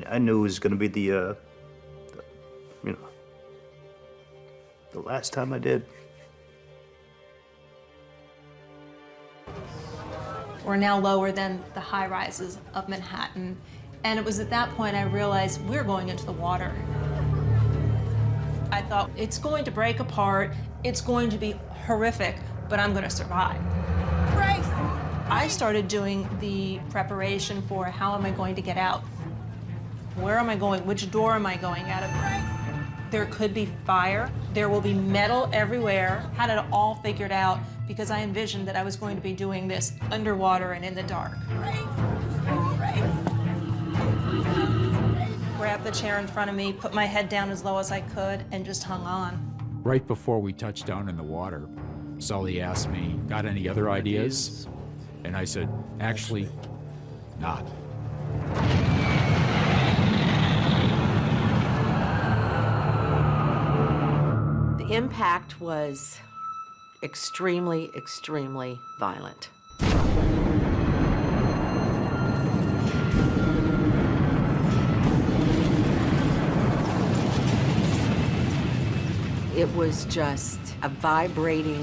I knew it was going to be the last time I did. We're now lower than the high rises of Manhattan. And it was at that point I realized we're going into the water. I thought, it's going to break apart, it's going to be horrific, but I'm going to survive. Brace! I started doing the preparation for how am I going to get out. Where am I going? Which door am I going out of? There could be fire. There will be metal everywhere. Had it all figured out because I envisioned that I was going to be doing this underwater and in the dark. Grabbed the chair in front of me, put my head down as low as I could, and just hung on. Right before we touched down in the water, Sully asked me, "Got any other ideas?" And I said, "Actually, not." The impact was extremely, extremely violent. It was just a vibrating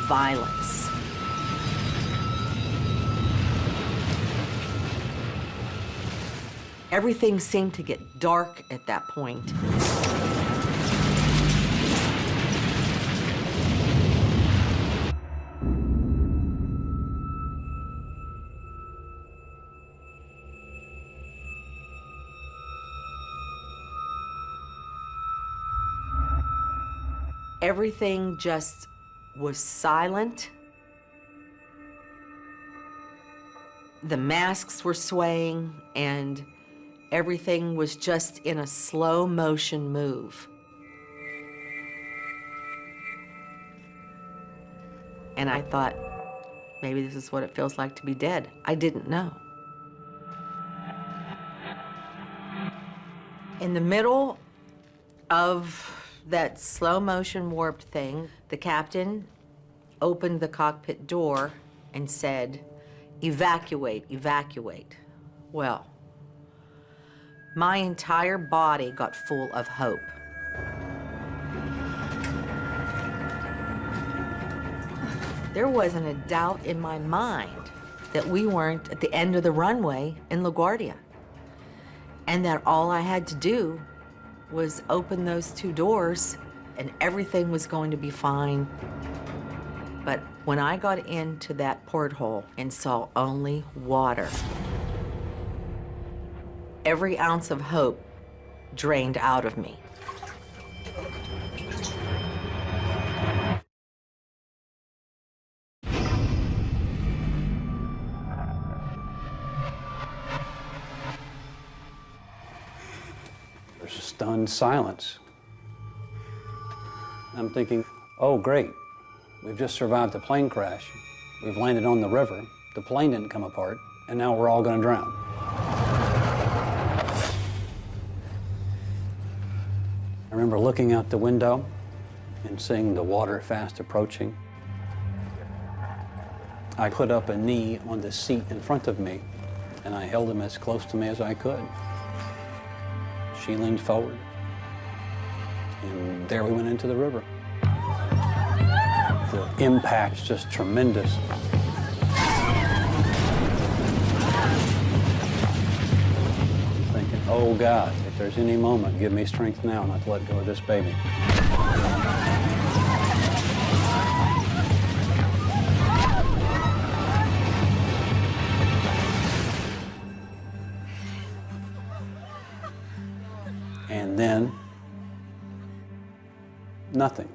violence. Everything seemed to get dark at that point. Everything just was silent. The masks were swaying, and everything was just in a slow motion move. And I thought, maybe this is what it feels like to be dead. I didn't know. In the middle of that slow motion warped thing, the captain opened the cockpit door and said, "Evacuate, evacuate." Well, my entire body got full of hope. There wasn't a doubt in my mind that we weren't at the end of the runway in LaGuardia, and that all I had to do was open those two doors and everything was going to be fine. But when I got into that porthole and saw only water, every ounce of hope drained out of me. There's a stunned silence. I'm thinking, oh, great. We've just survived a plane crash. We've landed on the river. The plane didn't come apart, and now we're all going to drown. I remember looking out the window and seeing the water fast approaching. I put up a knee on the seat in front of me, and I held him as close to me as I could. She leaned forward, and there we went into the river. The impact's just tremendous. I'm thinking, oh God, if there's any moment, give me strength now not to let go of this baby. And then, nothing.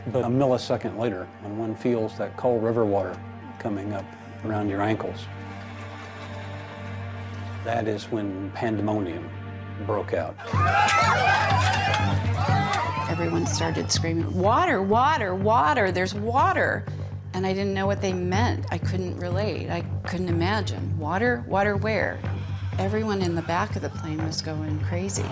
But a millisecond later, when one feels that cold river water coming up around your ankles, that is when pandemonium broke out. Everyone started screaming, "Water, water, water, there's water." And I didn't know what they meant. I couldn't relate. I couldn't imagine. Water? Water where? Everyone in the back of the plane was going crazy.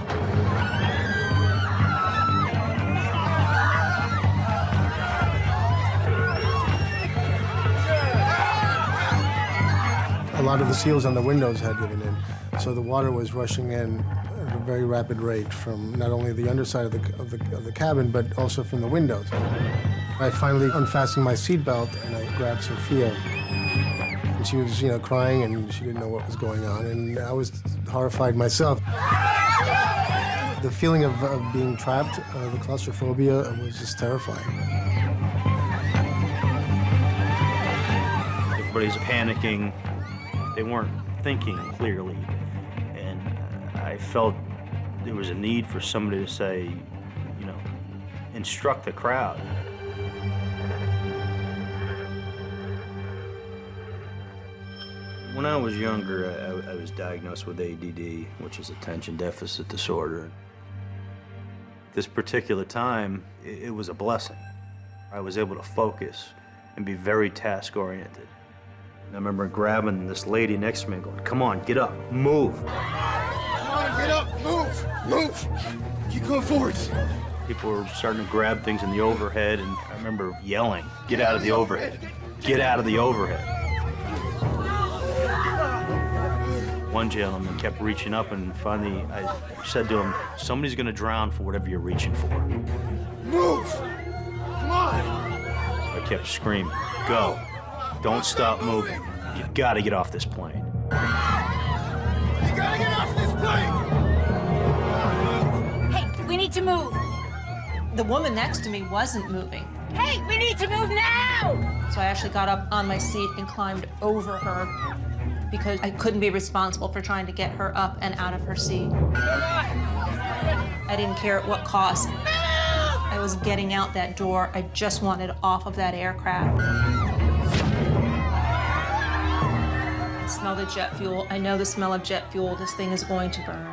A lot of the seals on the windows had given in, so the water was rushing in at a very rapid rate from not only the underside of the cabin, but also from the windows. I finally unfastened my seatbelt and I grabbed Sophia. And she was, crying and she didn't know what was going on, and I was horrified myself. The feeling of being trapped, the claustrophobia, was just terrifying. Everybody's panicking. They weren't thinking clearly. And I felt there was a need for somebody to say, you know, instruct the crowd. When I was younger, I was diagnosed with ADD, which is attention deficit disorder. This particular time, it was a blessing. I was able to focus and be very task-oriented. I remember grabbing this lady next to me and going, come on, get up, move. Come on, get up, move, move. Keep going forwards. People were starting to grab things in the overhead, and I remember yelling, get out of the overhead, get out of the overhead. One gentleman kept reaching up, and finally I said to him, somebody's gonna drown for whatever you're reaching for. Move! Come on! I kept screaming, go. Don't stop moving. You've got to get off this plane. You gotta get off this plane! Hey, we need to move. The woman next to me wasn't moving. Hey, we need to move now! So I actually got up on my seat and climbed over her because I couldn't be responsible for trying to get her up and out of her seat. I didn't care at what cost. I was getting out that door. I just wanted off of that aircraft. I smell the jet fuel. I know the smell of jet fuel. This thing is going to burn.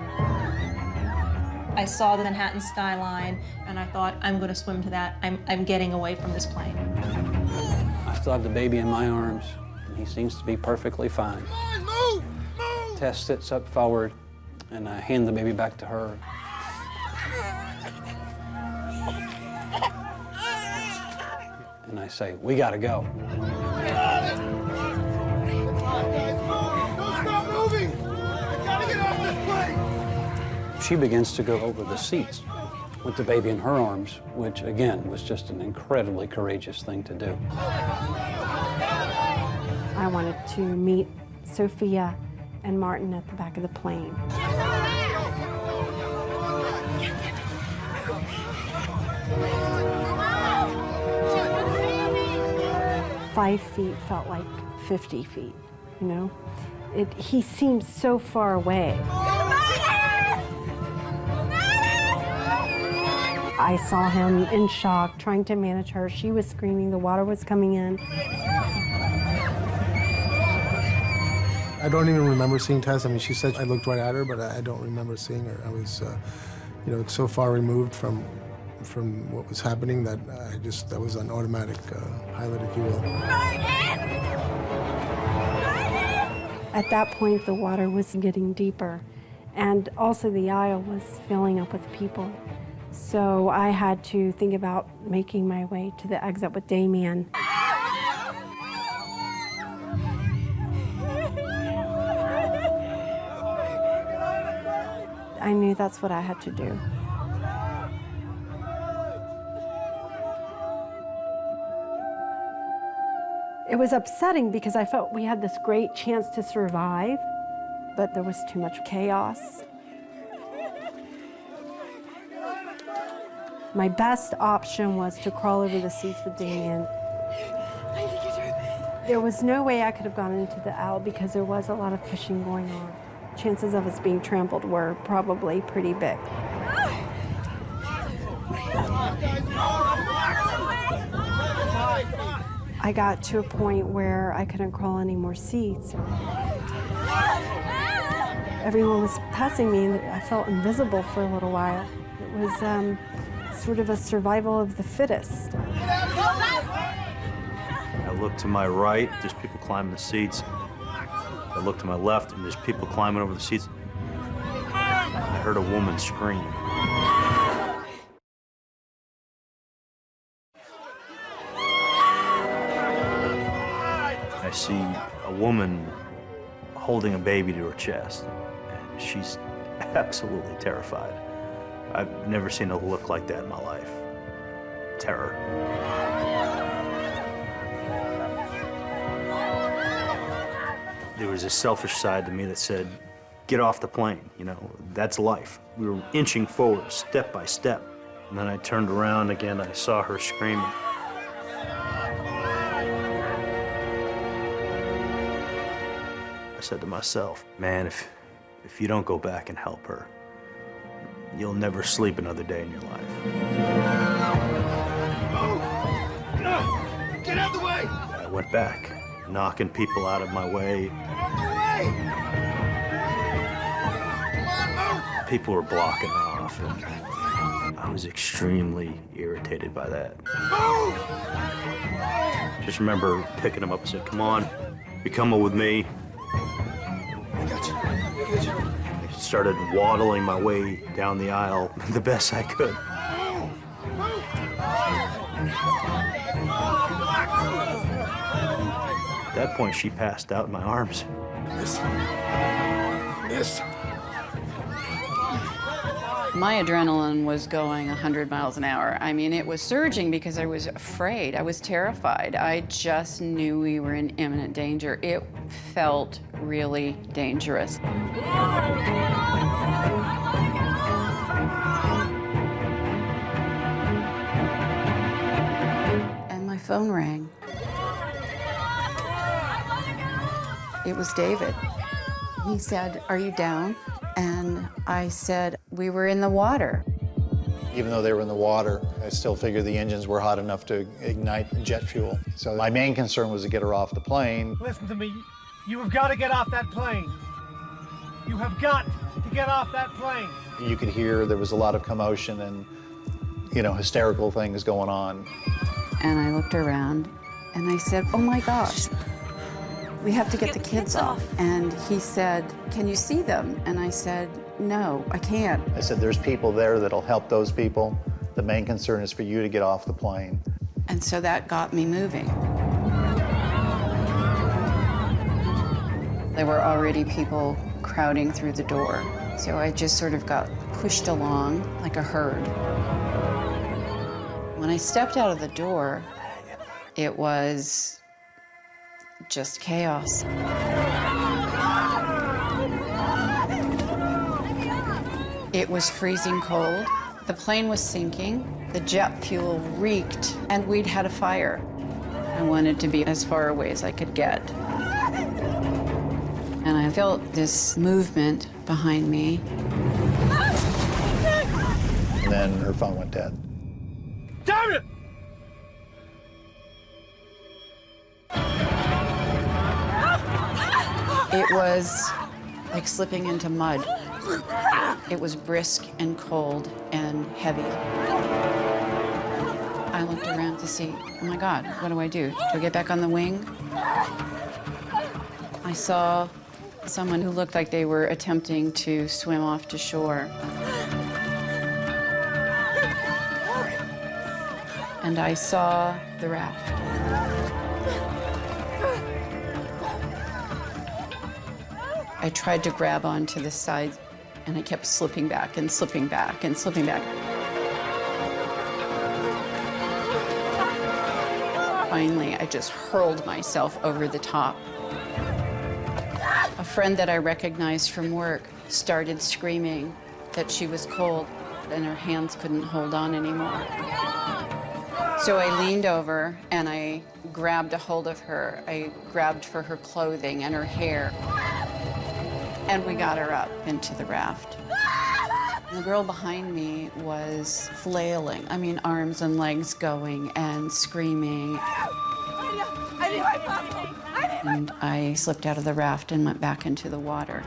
I saw the Manhattan skyline, and I thought, I'm going to swim to that. I'm getting away from this plane. I still have the baby in my arms, and he seems to be perfectly fine. Come on, move! Move! Tess sits up forward, and I hand the baby back to her. And I say, we gotta go. Come on, guys, move! Don't stop moving! I gotta get off this plane! She begins to go over the seats with the baby in her arms, which again was just an incredibly courageous thing to do. I wanted to meet Sophia and Martin at the back of the plane. 5 feet felt like 50 feet, you know? He seemed so far away. I saw him in shock, trying to manage her. She was screaming, the water was coming in. I don't even remember seeing Tess. I mean, she said I looked right at her, but I don't remember seeing her. I was, you know, so far removed from what was happening that that was an automatic pilot, if you will. At that point, the water was getting deeper, and also the aisle was filling up with people. So I had to think about making my way to the exit with Damien. I knew that's what I had to do. It was upsetting because I felt we had this great chance to survive, but there was too much chaos. My best option was to crawl over the seats with Damien. There was no way I could have gone into the aisle because there was a lot of pushing going on. Chances of us being trampled were probably pretty big. I got to a point where I couldn't crawl any more seats. Everyone was passing me, and I felt invisible for a little while. It was sort of a survival of the fittest. I look to my right, there's people climbing the seats. I look to my left, and there's people climbing over the seats. I heard a woman scream. I see a woman holding a baby to her chest, and she's absolutely terrified. I've never seen a look like that in my life. Terror. There was a selfish side to me that said, get off the plane, you know, that's life. We were inching forward, step by step. And then I turned around again, I saw her screaming. I said to myself, man, if you don't go back and help her, you'll never sleep another day in your life. Get out of the way! I went back, knocking people out of my way. People were blocking her off, and I was extremely irritated by that. Just remember picking him up and said, come on, you're coming with me. I started waddling my way down the aisle the best I could. At that point, she passed out in my arms. Miss. My adrenaline was going 100 miles an hour. I mean, it was surging because I was afraid. I was terrified. I just knew we were in imminent danger. It felt really dangerous. And my phone rang. It was David. He said, "Are you down?" And I said, "We were in the water." Even though they were in the water, I still figured the engines were hot enough to ignite jet fuel. So my main concern was to get her off the plane. Listen to me. You have got to get off that plane. You have got to get off that plane. You could hear there was a lot of commotion and, you know, hysterical things going on. And I looked around and I said, "Oh my gosh, we have to get the kids off." And he said, "Can you see them?" And I said, "No, I can't." I said, there's people there that'll help those people. The main concern is for you to get off the plane. And so that got me moving. There were already people crowding through the door. So I just sort of got pushed along like a herd. When I stepped out of the door, it was just chaos. It was freezing cold. The plane was sinking. The jet fuel reeked, and we'd had a fire. I wanted to be as far away as I could get. And I felt this movement behind me. And then her phone went dead. Damn it! It was like slipping into mud. It was brisk and cold and heavy. I looked around to see, oh my God, what do? Do I get back on the wing? I saw someone who looked like they were attempting to swim off to shore. And I saw the raft. I tried to grab onto the side, and I kept slipping back and slipping back and slipping back. Finally, I just hurled myself over the top. A friend that I recognized from work started screaming that she was cold and her hands couldn't hold on anymore. So I leaned over and I grabbed a hold of her. I grabbed for her clothing and her hair. And we got her up into the raft. The girl behind me was flailing. I mean, arms and legs going and screaming. And I slipped out of the raft and went back into the water.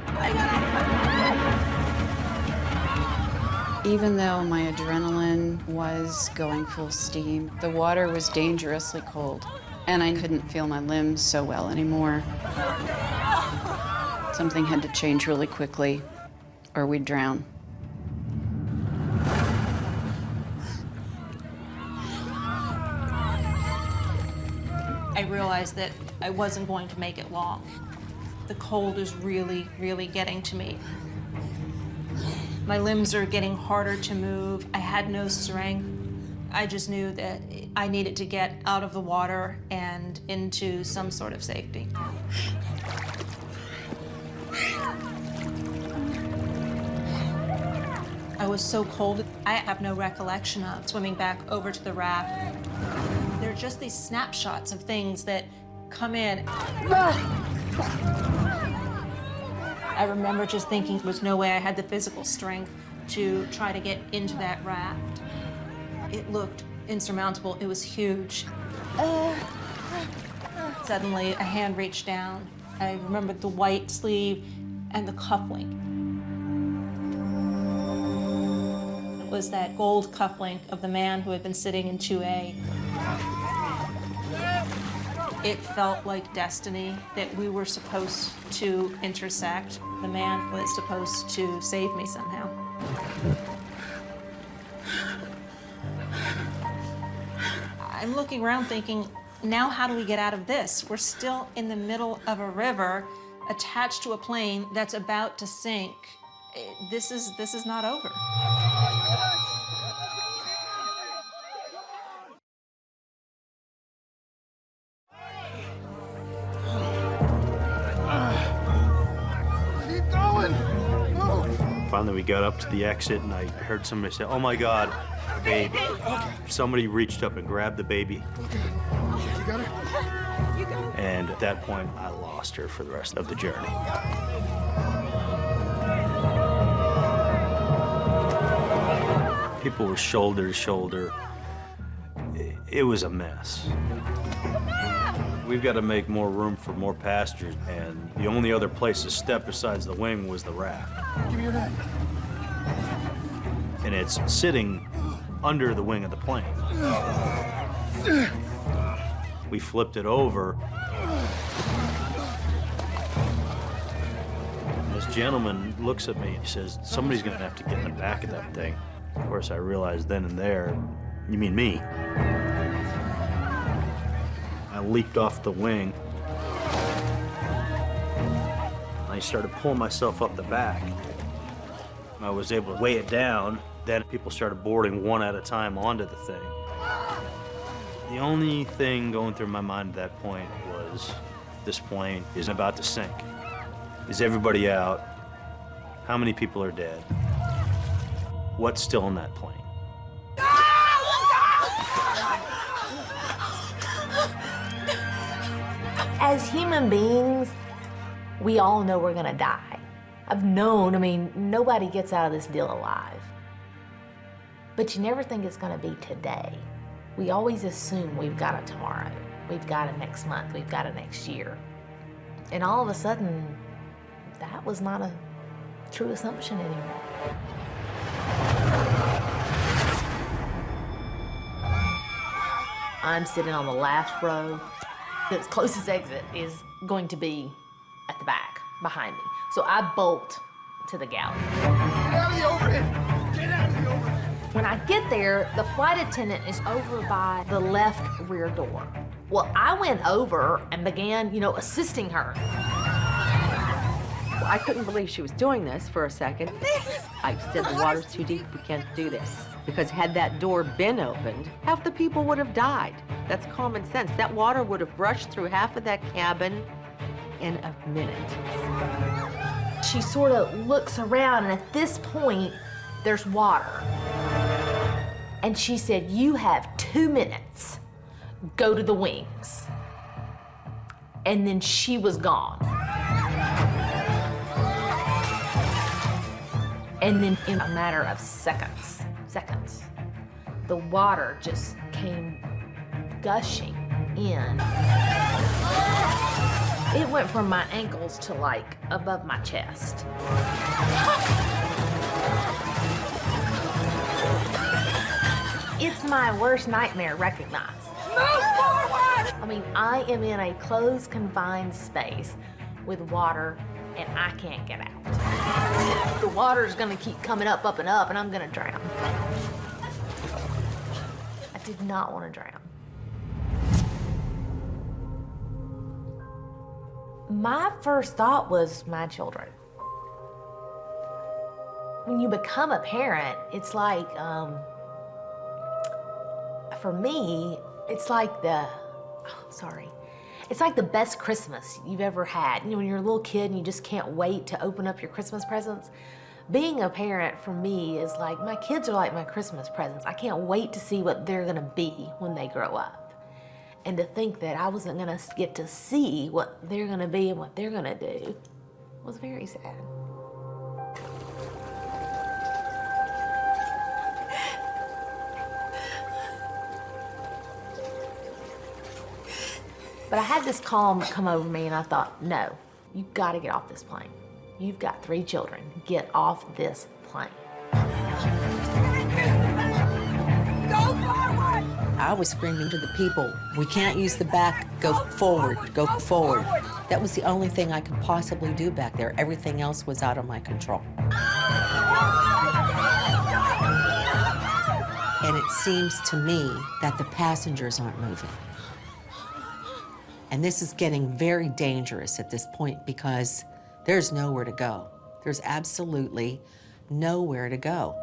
Even though my adrenaline was going full steam, the water was dangerously cold, and I couldn't feel my limbs so well anymore. Something had to change really quickly, or we'd drown. I realized that I wasn't going to make it long. The cold is really, really getting to me. My limbs are getting harder to move. I had no strength. I just knew that I needed to get out of the water and into some sort of safety. I was so cold, I have no recollection of swimming back over to the raft. There are just these snapshots of things that come in. I remember just thinking there was no way I had the physical strength to try to get into that raft. It looked insurmountable. It was huge. Suddenly, a hand reached down. I remembered the white sleeve and the cufflink. It was that gold cufflink of the man who had been sitting in 2A. It felt like destiny that we were supposed to intersect. The man was supposed to save me somehow. I'm looking around thinking, now how do we get out of this? We're still in the middle of a river attached to a plane that's about to sink. This is not over. Keep going! Move! Finally, we got up to the exit, and I heard somebody say, "Oh my God, a baby." Somebody reached up and grabbed the baby. You got her? And at that point, I lost her for the rest of the journey. People were shoulder to shoulder. It was a mess. We've got to make more room for more passengers, and the only other place to step besides the wing was the raft. Give me your net. And it's sitting under the wing of the plane. We flipped it over. And this gentleman looks at me and he says, "Somebody's gonna have to get in the back of that thing." Of course, I realized then and there, you mean me. I leaped off the wing. I started pulling myself up the back. I was able to weigh it down. Then people started boarding one at a time onto the thing. The only thing going through my mind at that point was, this plane is about to sink. Is everybody out? How many people are dead? What's still in that plane? As human beings, we all know we're gonna die. I've known, nobody gets out of this deal alive. But you never think it's gonna be today. We always assume we've got a tomorrow, we've got a next month, we've got a next year. And all of a sudden, that was not a true assumption anymore. I'm sitting on the last row. The closest exit is going to be at the back, behind me. So I bolt to the galley. Get out of the overhead! Get out of the overhead! When I get there, the flight attendant is over by the left rear door. Well, I went over and began, assisting her. I couldn't believe she was doing this for a second. I said, the water's too deep, we can't do this. Because had that door been opened, half the people would have died. That's common sense. That water would have rushed through half of that cabin in a minute. She sort of looks around, and at this point, there's water. And she said, "You have 2 minutes. Go to the wings." And then she was gone. And then in a matter of seconds, the water just came gushing in. It went from my ankles to like above my chest. It's my worst nightmare recognized. Move forward! I am in a closed, confined space with water, and I can't get out. The water's gonna keep coming up, and I'm gonna drown. I did not want to drown. My first thought was my children. When you become a parent, it's like, for me, it's like it's like the best Christmas you've ever had. When you're a little kid and you just can't wait to open up your Christmas presents. Being a parent for me is like, my kids are like my Christmas presents. I can't wait to see what they're gonna be when they grow up. And to think that I wasn't gonna get to see what they're gonna be and what they're gonna do was very sad. But I had this calm come over me, and I thought, no, you've got to get off this plane. You've got 3 children. Get off this plane. I was screaming to the people, we can't use the back, go forward, go forward. That was the only thing I could possibly do back there. Everything else was out of my control. And it seems to me that the passengers aren't moving. And this is getting very dangerous at this point because there's nowhere to go. There's absolutely nowhere to go.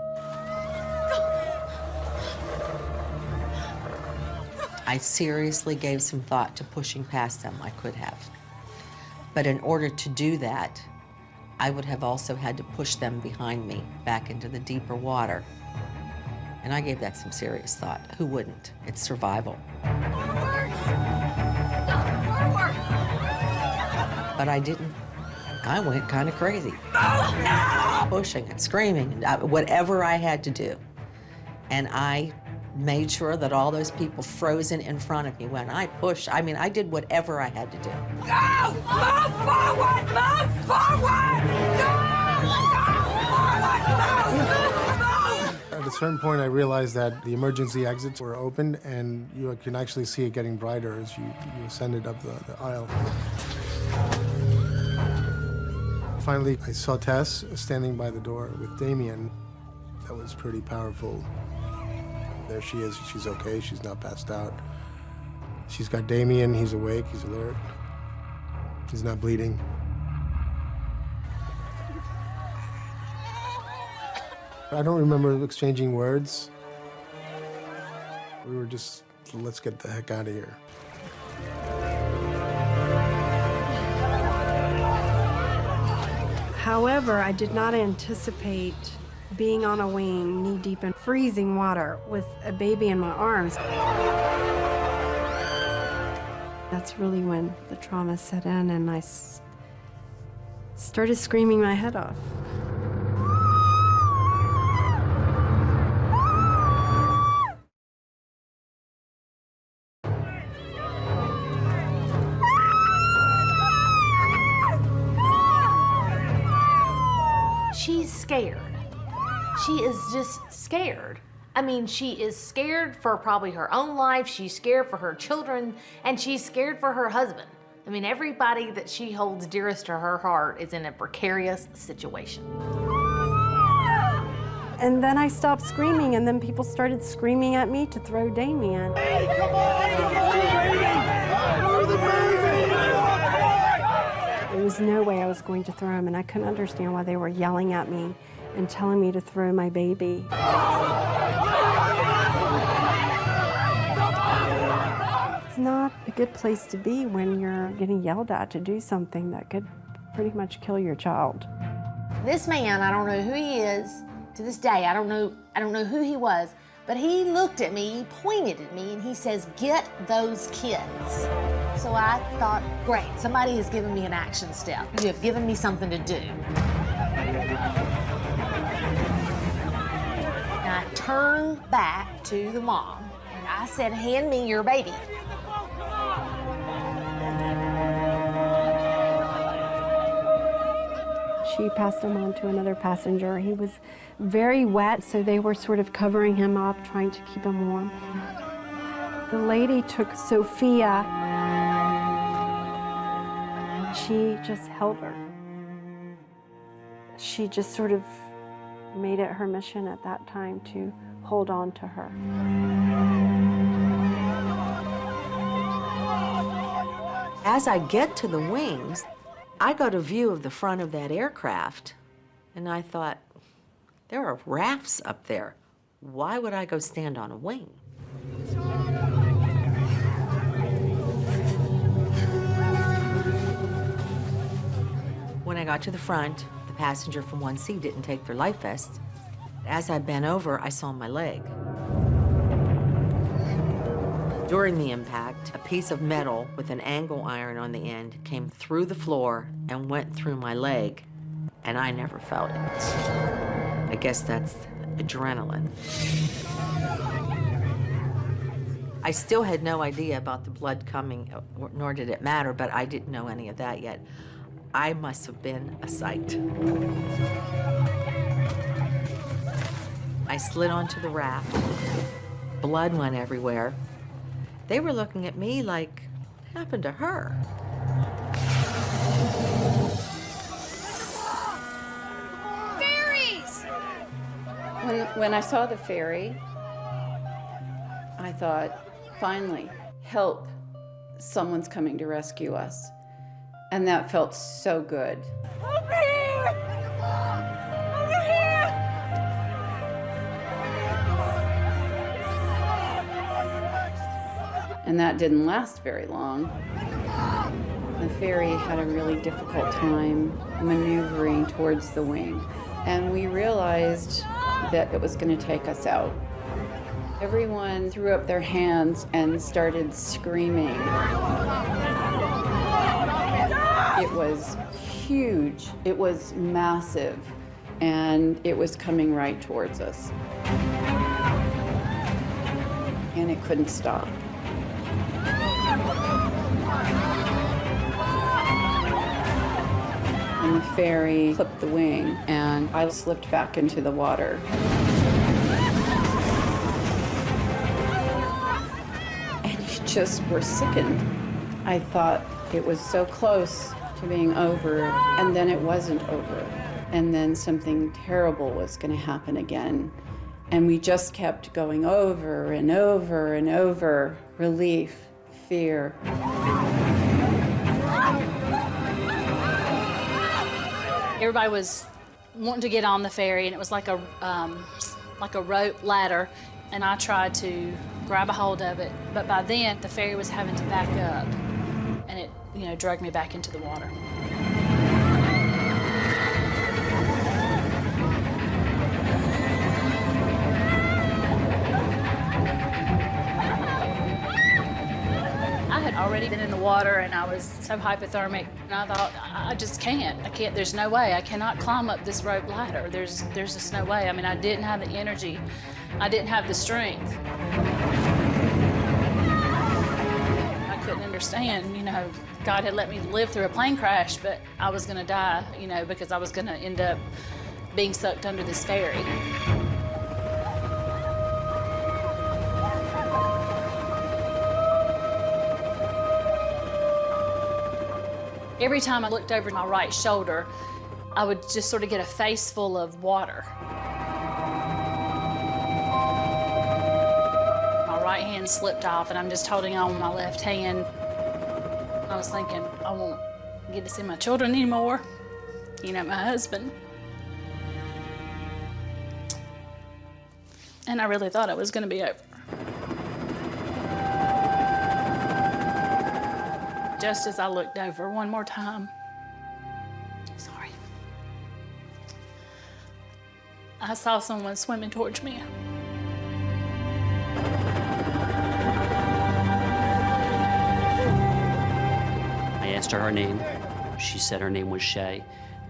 I seriously gave some thought to pushing past them. I could have. But in order to do that, I would have also had to push them behind me back into the deeper water. And I gave that some serious thought. Who wouldn't? It's survival. But I didn't. I went kind of crazy. Pushing and screaming, and whatever I had to do. And I made sure that all those people frozen in front of me when I pushed. I mean, I did whatever I had to do. Go! Move forward! Move forward! Go! At a certain point, I realized that the emergency exits were open, and you can actually see it getting brighter as you ascended up the aisle. Finally, I saw Tess standing by the door with Damien. That was pretty powerful. There she is. She's okay. She's not passed out. She's got Damien. He's awake. He's alert. He's not bleeding. I don't remember exchanging words. We were just, let's get the heck out of here. However, I did not anticipate being on a wing, knee-deep in freezing water with a baby in my arms. That's really when the trauma set in, and I started screaming my head off. She's scared. She is just scared. I mean, she is scared for probably her own life, she's scared for her children, and she's scared for her husband. I mean, everybody that she holds dearest to her heart is in a precarious situation. And then I stopped screaming, and then people started screaming at me to throw Damien. Hey, come on! There was no way I was going to throw him, and I couldn't understand why they were yelling at me and telling me to throw my baby. It's not a good place to be when you're getting yelled at to do something that could pretty much kill your child. This man, I don't know who he is. To this day, I don't know who he was, but he looked at me, he pointed at me, and he says, "Get those kids." So I thought, great, somebody has given me an action step. You have given me something to do. And I turned back to the mom, and I said, "Hand me your baby." She passed him on to another passenger. He was very wet, so they were sort of covering him up, trying to keep him warm. The lady took Sophia. She just held her. She just sort of made it her mission at that time to hold on to her. As I get to the wings, I got a view of the front of that aircraft, and I thought, there are rafts up there. Why would I go stand on a wing? When I got to the front, the passenger from 1C didn't take their life vests. As I bent over, I saw my leg. During the impact, a piece of metal with an angle iron on the end came through the floor and went through my leg, and I never felt it. I guess that's adrenaline. I still had no idea about the blood coming, nor did it matter, but I didn't know any of that yet. I must have been a sight. I slid onto the raft. Blood went everywhere. They were looking at me like, what happened to her? Fairies! When I saw the ferry, I thought, finally, help. Someone's coming to rescue us. And that felt so good. Over here! Over here! And that didn't last very long. The ferry had a really difficult time maneuvering towards the wing. And we realized that it was going to take us out. Everyone threw up their hands and started screaming. It was huge, it was massive, and it was coming right towards us. And it couldn't stop. And the ferry clipped the wing, and I slipped back into the water. And you just were sickened. I thought it was so close to being over, and then it wasn't over. And then something terrible was going to happen again. And we just kept going over and over and over. Relief, fear. Everybody was wanting to get on the ferry, and it was like a rope ladder, and I tried to grab a hold of it, but by then the ferry was having to back up, and it, dragged me back into the water. I had already been in the water, and I was so hypothermic, and I thought, I just can't. I can't, there's no way. I cannot climb up this rope ladder. There's just no way. I mean, I didn't have the energy. I didn't have the strength. I couldn't understand, God had let me live through a plane crash, but I was gonna die, because I was gonna end up being sucked under this ferry. Every time I looked over my right shoulder, I would just sort of get a face full of water. My right hand slipped off, and I'm just holding on with my left hand. I was thinking, I won't get to see my children anymore, my husband. And I really thought it was going to be over. Just as I looked over one more time, I saw someone swimming towards me. I asked her name. She said her name was Shay.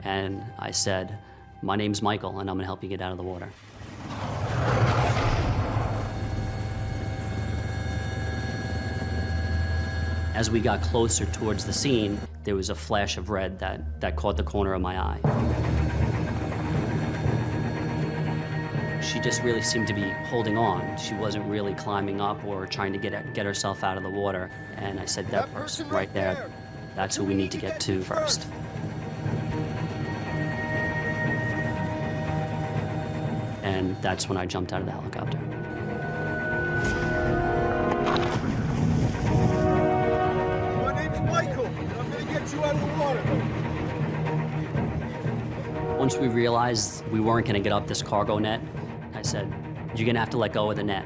And I said, my name's Michael, and I'm gonna help you get out of the water. As we got closer towards the scene, there was a flash of red that caught the corner of my eye. She just really seemed to be holding on. She wasn't really climbing up or trying to get herself out of the water. And I said, that person right there, that's who we need to get to first. And that's when I jumped out of the helicopter. My name's Michael, and I'm gonna get you out of the water. Once we realized we weren't gonna get up this cargo net, I said, you're gonna have to let go of the net.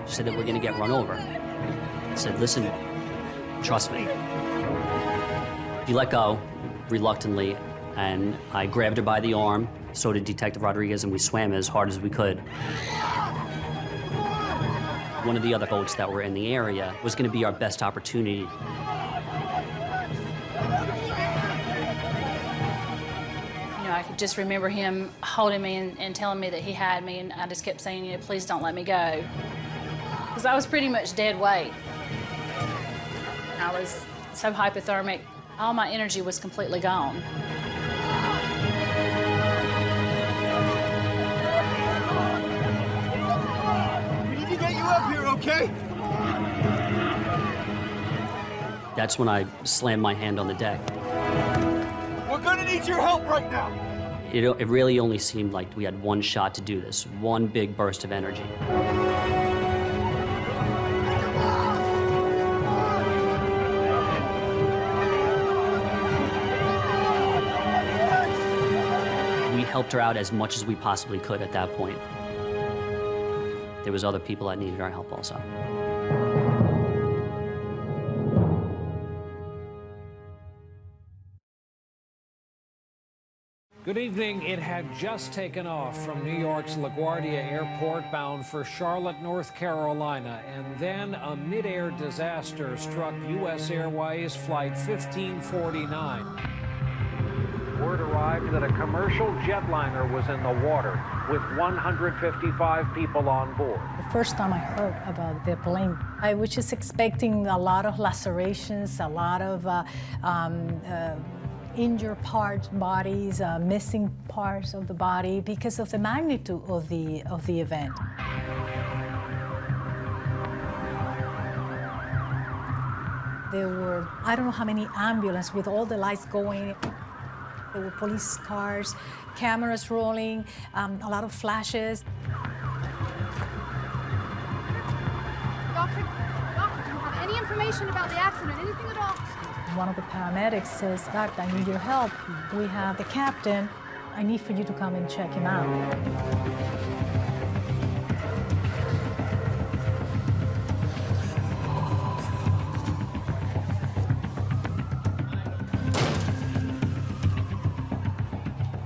She said that we're gonna get run over. I said, listen, trust me. She let go, reluctantly, and I grabbed her by the arm, so did Detective Rodriguez, and we swam as hard as we could. one of the other boats that were in the area was going to be our best opportunity. You know, I could just remember him holding me and telling me that he had me, and I just kept saying, you know, please don't let me go. Because I was pretty much dead weight. I was so hypothermic, all my energy was completely gone. We need to get you up here, okay? That's when I slammed my hand on the deck. We're gonna need your help right now. It really only seemed like we had one shot to do this, one big burst of energy. We helped her out as much as we possibly could at that point. There was other people that needed our help also. Good evening. It had just taken off from New York's LaGuardia Airport bound for Charlotte, North Carolina, and then a mid-air disaster struck US Airways Flight 1549. Word arrived that a commercial jetliner was in the water with 155 people on board. The first time I heard about the plane, I was just expecting a lot of lacerations, a lot of injured parts, bodies, missing parts of the body because of the magnitude of the event. There were, I don't know how many ambulances with all the lights going. There were police cars, cameras rolling, a lot of flashes. Doctor, do you have any information about the accident, anything at all? One of the paramedics says, "Doctor, I need your help. We have the captain. I need for you to come and check him out."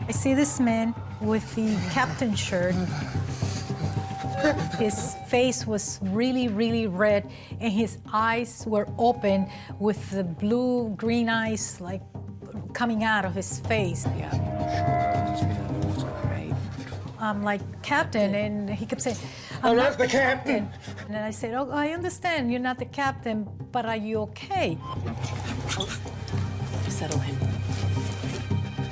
I see this man with the captain shirt. His face was really, really red, and his eyes were open with the blue-green eyes like coming out of his face. Yeah, I'm like, "Captain," and he kept saying, "I'm not the captain." And then I said, "Oh, I understand you're not the captain, but are you okay?" Settle him.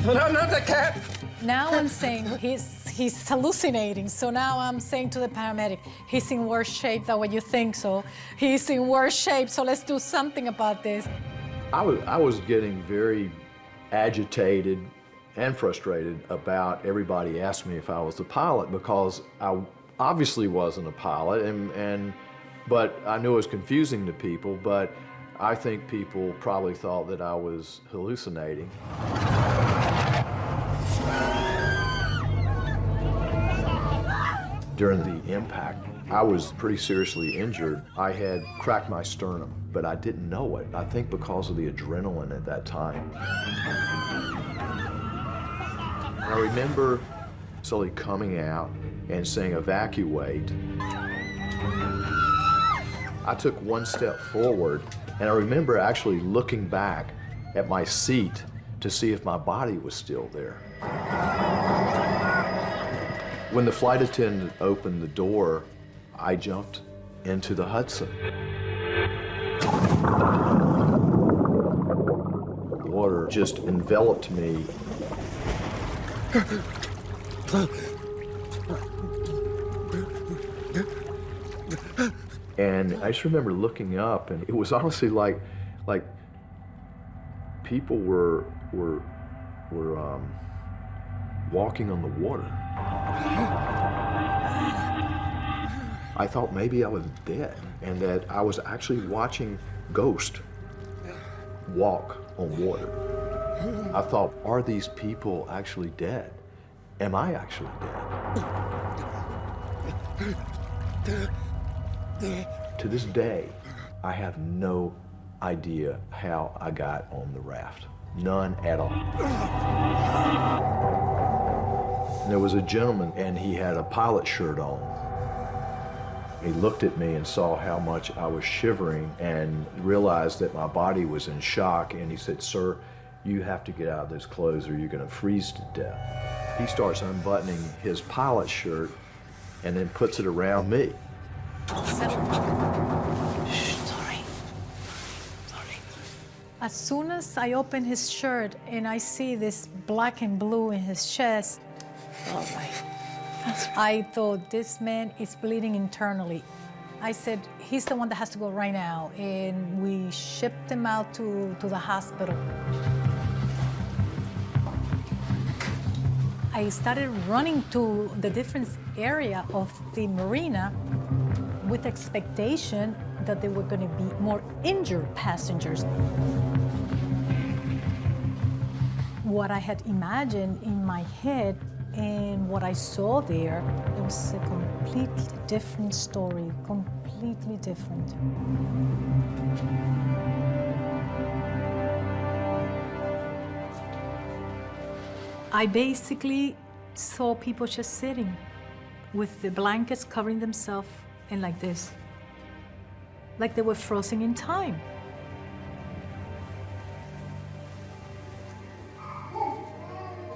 But I'm not the captain. Now I'm saying he's hallucinating. So now I'm saying to the paramedic, he's in worse shape than what you think. So he's in worse shape. So let's do something about this. I was getting very agitated and frustrated about everybody asking me if I was the pilot, because I obviously wasn't a pilot, but I knew it was confusing to people, but I think people probably thought that I was hallucinating. During the impact, I was pretty seriously injured. I had cracked my sternum, but I didn't know it. I think because of the adrenaline at that time. I remember Sully coming out and saying, "Evacuate." I took one step forward, and I remember actually looking back at my seat to see if my body was still there. When the flight attendant opened the door, I jumped into the Hudson. The water just enveloped me. And I just remember looking up, and it was honestly like people were walking on the water. I thought maybe I was dead, and that I was actually watching ghosts walk on water. I thought, are these people actually dead? Am I actually dead? To this day, I have no idea how I got on the raft. None at all. And there was a gentleman, and he had a pilot shirt on. He looked at me and saw how much I was shivering and realized that my body was in shock, and he said, "Sir, you have to get out of those clothes or you're going to freeze to death." He starts unbuttoning his pilot shirt and then puts it around me. As soon as I open his shirt and I see this black and blue in his chest, I thought, this man is bleeding internally. I said, he's the one that has to go right now. And we shipped him out to the hospital. I started running to the different area of the marina with expectation that there were going to be more injured passengers. What I had imagined in my head and what I saw there, it was a completely different story, completely different. I basically saw people just sitting with the blankets covering themselves and like this, like they were frozen in time.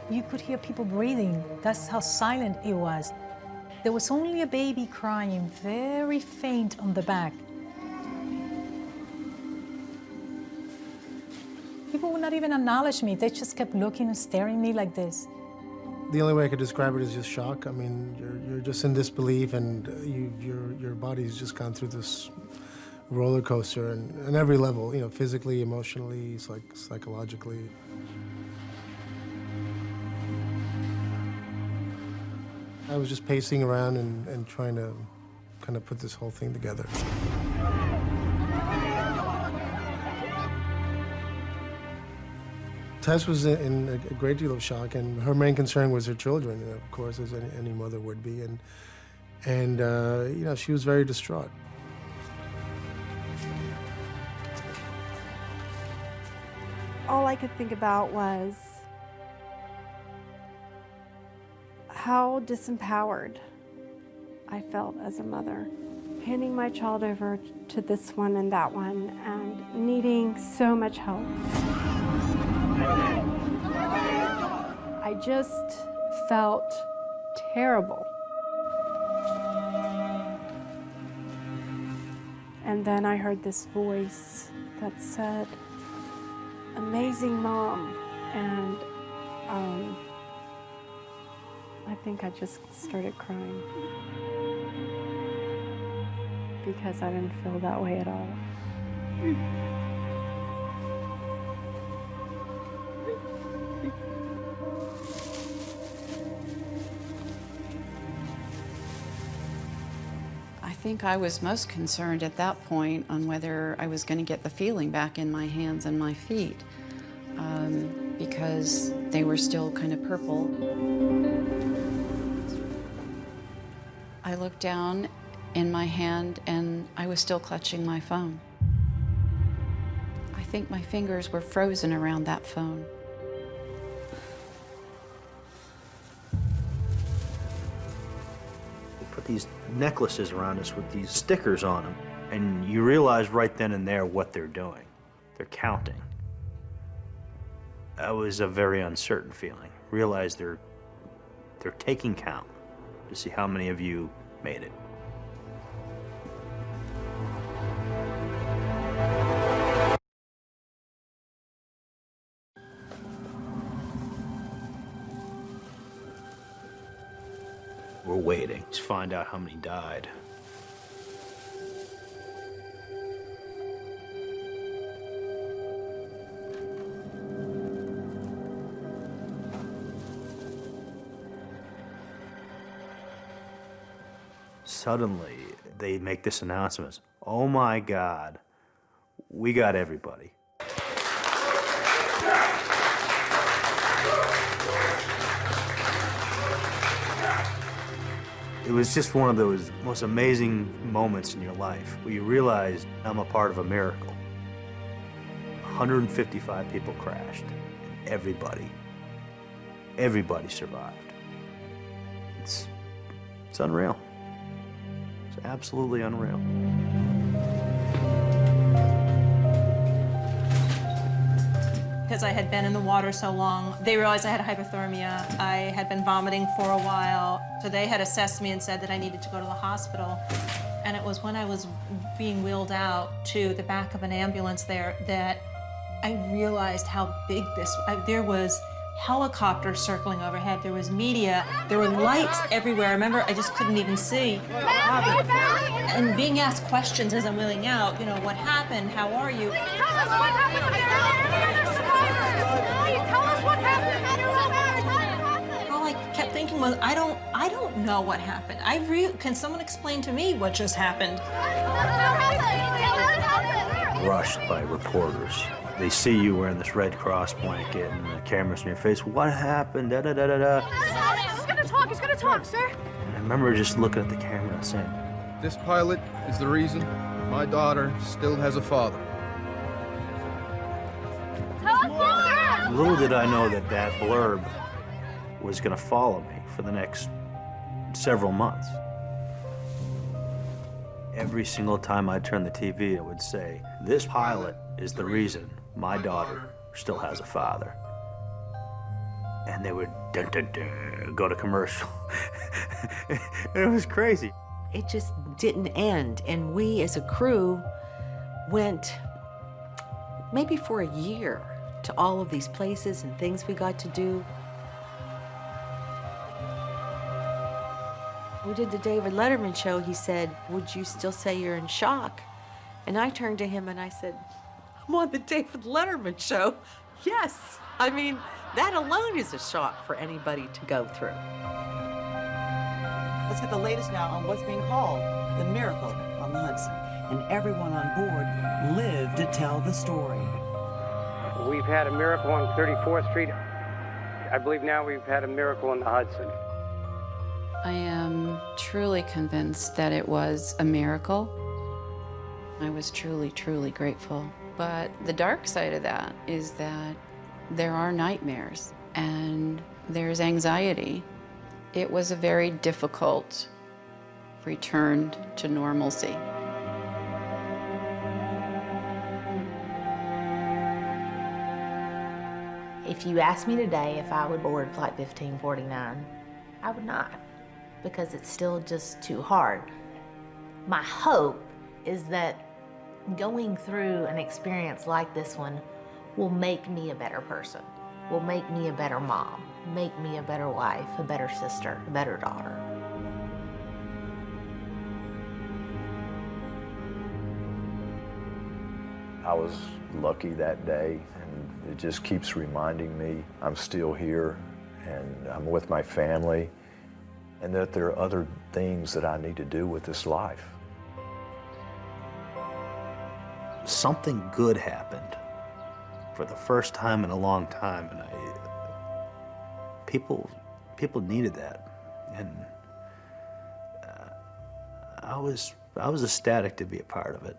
You could hear people breathing. That's how silent it was. There was only a baby crying, very faint on the back. People would not even acknowledge me. They just kept looking and staring at me like this. The only way I could describe it is just shock. I mean, you're just in disbelief, and your body's just gone through this roller coaster, and on every level, you know, physically, emotionally, psychologically. I was just pacing around and trying to kind of put this whole thing together. Tess was in a great deal of shock, and her main concern was her children, you know, of course, as any mother would be, and you know, she was very distraught. All I could think about was how disempowered I felt as a mother, handing my child over to this one and that one, and needing so much help. I just felt terrible. And then I heard this voice that said, "Amazing mom," and I think I just started crying because I didn't feel that way at all. I think I was most concerned at that point on whether I was going to get the feeling back in my hands and my feet, because they were still kind of purple. I looked down in my hand and I was still clutching my phone. I think my fingers were frozen around that phone. Put these necklaces around us with these stickers on them, and you realize right then and there what they're doing. They're counting. That was a very uncertain feeling. Realize they're taking count to see how many of you made it. We're waiting to find out how many died. Suddenly, they make this announcement. Oh my God, we got everybody. It was just one of those most amazing moments in your life where you realize I'm a part of a miracle. 155 people crashed, and everybody survived. It's unreal. It's absolutely unreal. Because I had been in the water so long, they realized I had hypothermia. I had been vomiting for a while. So they had assessed me and said that I needed to go to the hospital. And it was when I was being wheeled out to the back of an ambulance there that I realized how big this was. There was helicopters circling overhead. There was media. There were lights everywhere. I remember I just couldn't even see. And being asked questions as I'm wheeling out, you know, what happened? How are you? Tell us what happened up there. They're survivors. Tell us what happened. All I kept thinking was, I don't know what happened. Can someone explain to me what just happened? Rushed by reporters. They see you wearing this Red Cross blanket and the camera's in your face. What happened? Da da da da da. He's gonna talk, sir. And I remember just looking at the camera and saying, This pilot is the reason my daughter still has a father. Tell us more, sir. little did I know that that blurb was going to follow me for the next several months. Every single time I turned the TV, it would say, this pilot is the reason my daughter still has a father. And they would dun, dun, dun, go to commercial. It was crazy. It just didn't end. And we as a crew went maybe for a year to all of these places and things we got to do. We did the David Letterman show. He said, would you still say you're in shock? And I turned to him and I said, I'm on the David Letterman show. Yes. I mean, that alone is a shock for anybody to go through. Let's get the latest now on what's being called the miracle on the Hudson. And everyone on board lived to tell the story. We've had a miracle on 34th Street. I believe now we've had a miracle on the Hudson. I am truly convinced that it was a miracle. I was truly, truly grateful. But the dark side of that is that there are nightmares and there's anxiety. It was a very difficult return to normalcy. If you asked me today if I would board Flight 1549, I would not, because it's still just too hard. My hope is that going through an experience like this one will make me a better person, will make me a better mom, make me a better wife, a better sister, a better daughter. I was lucky that day, and it just keeps reminding me I'm still here and I'm with my family, and that there are other things that I need to do with this life. Something good happened for the first time in a long time, and people needed that, and I was ecstatic to be a part of it.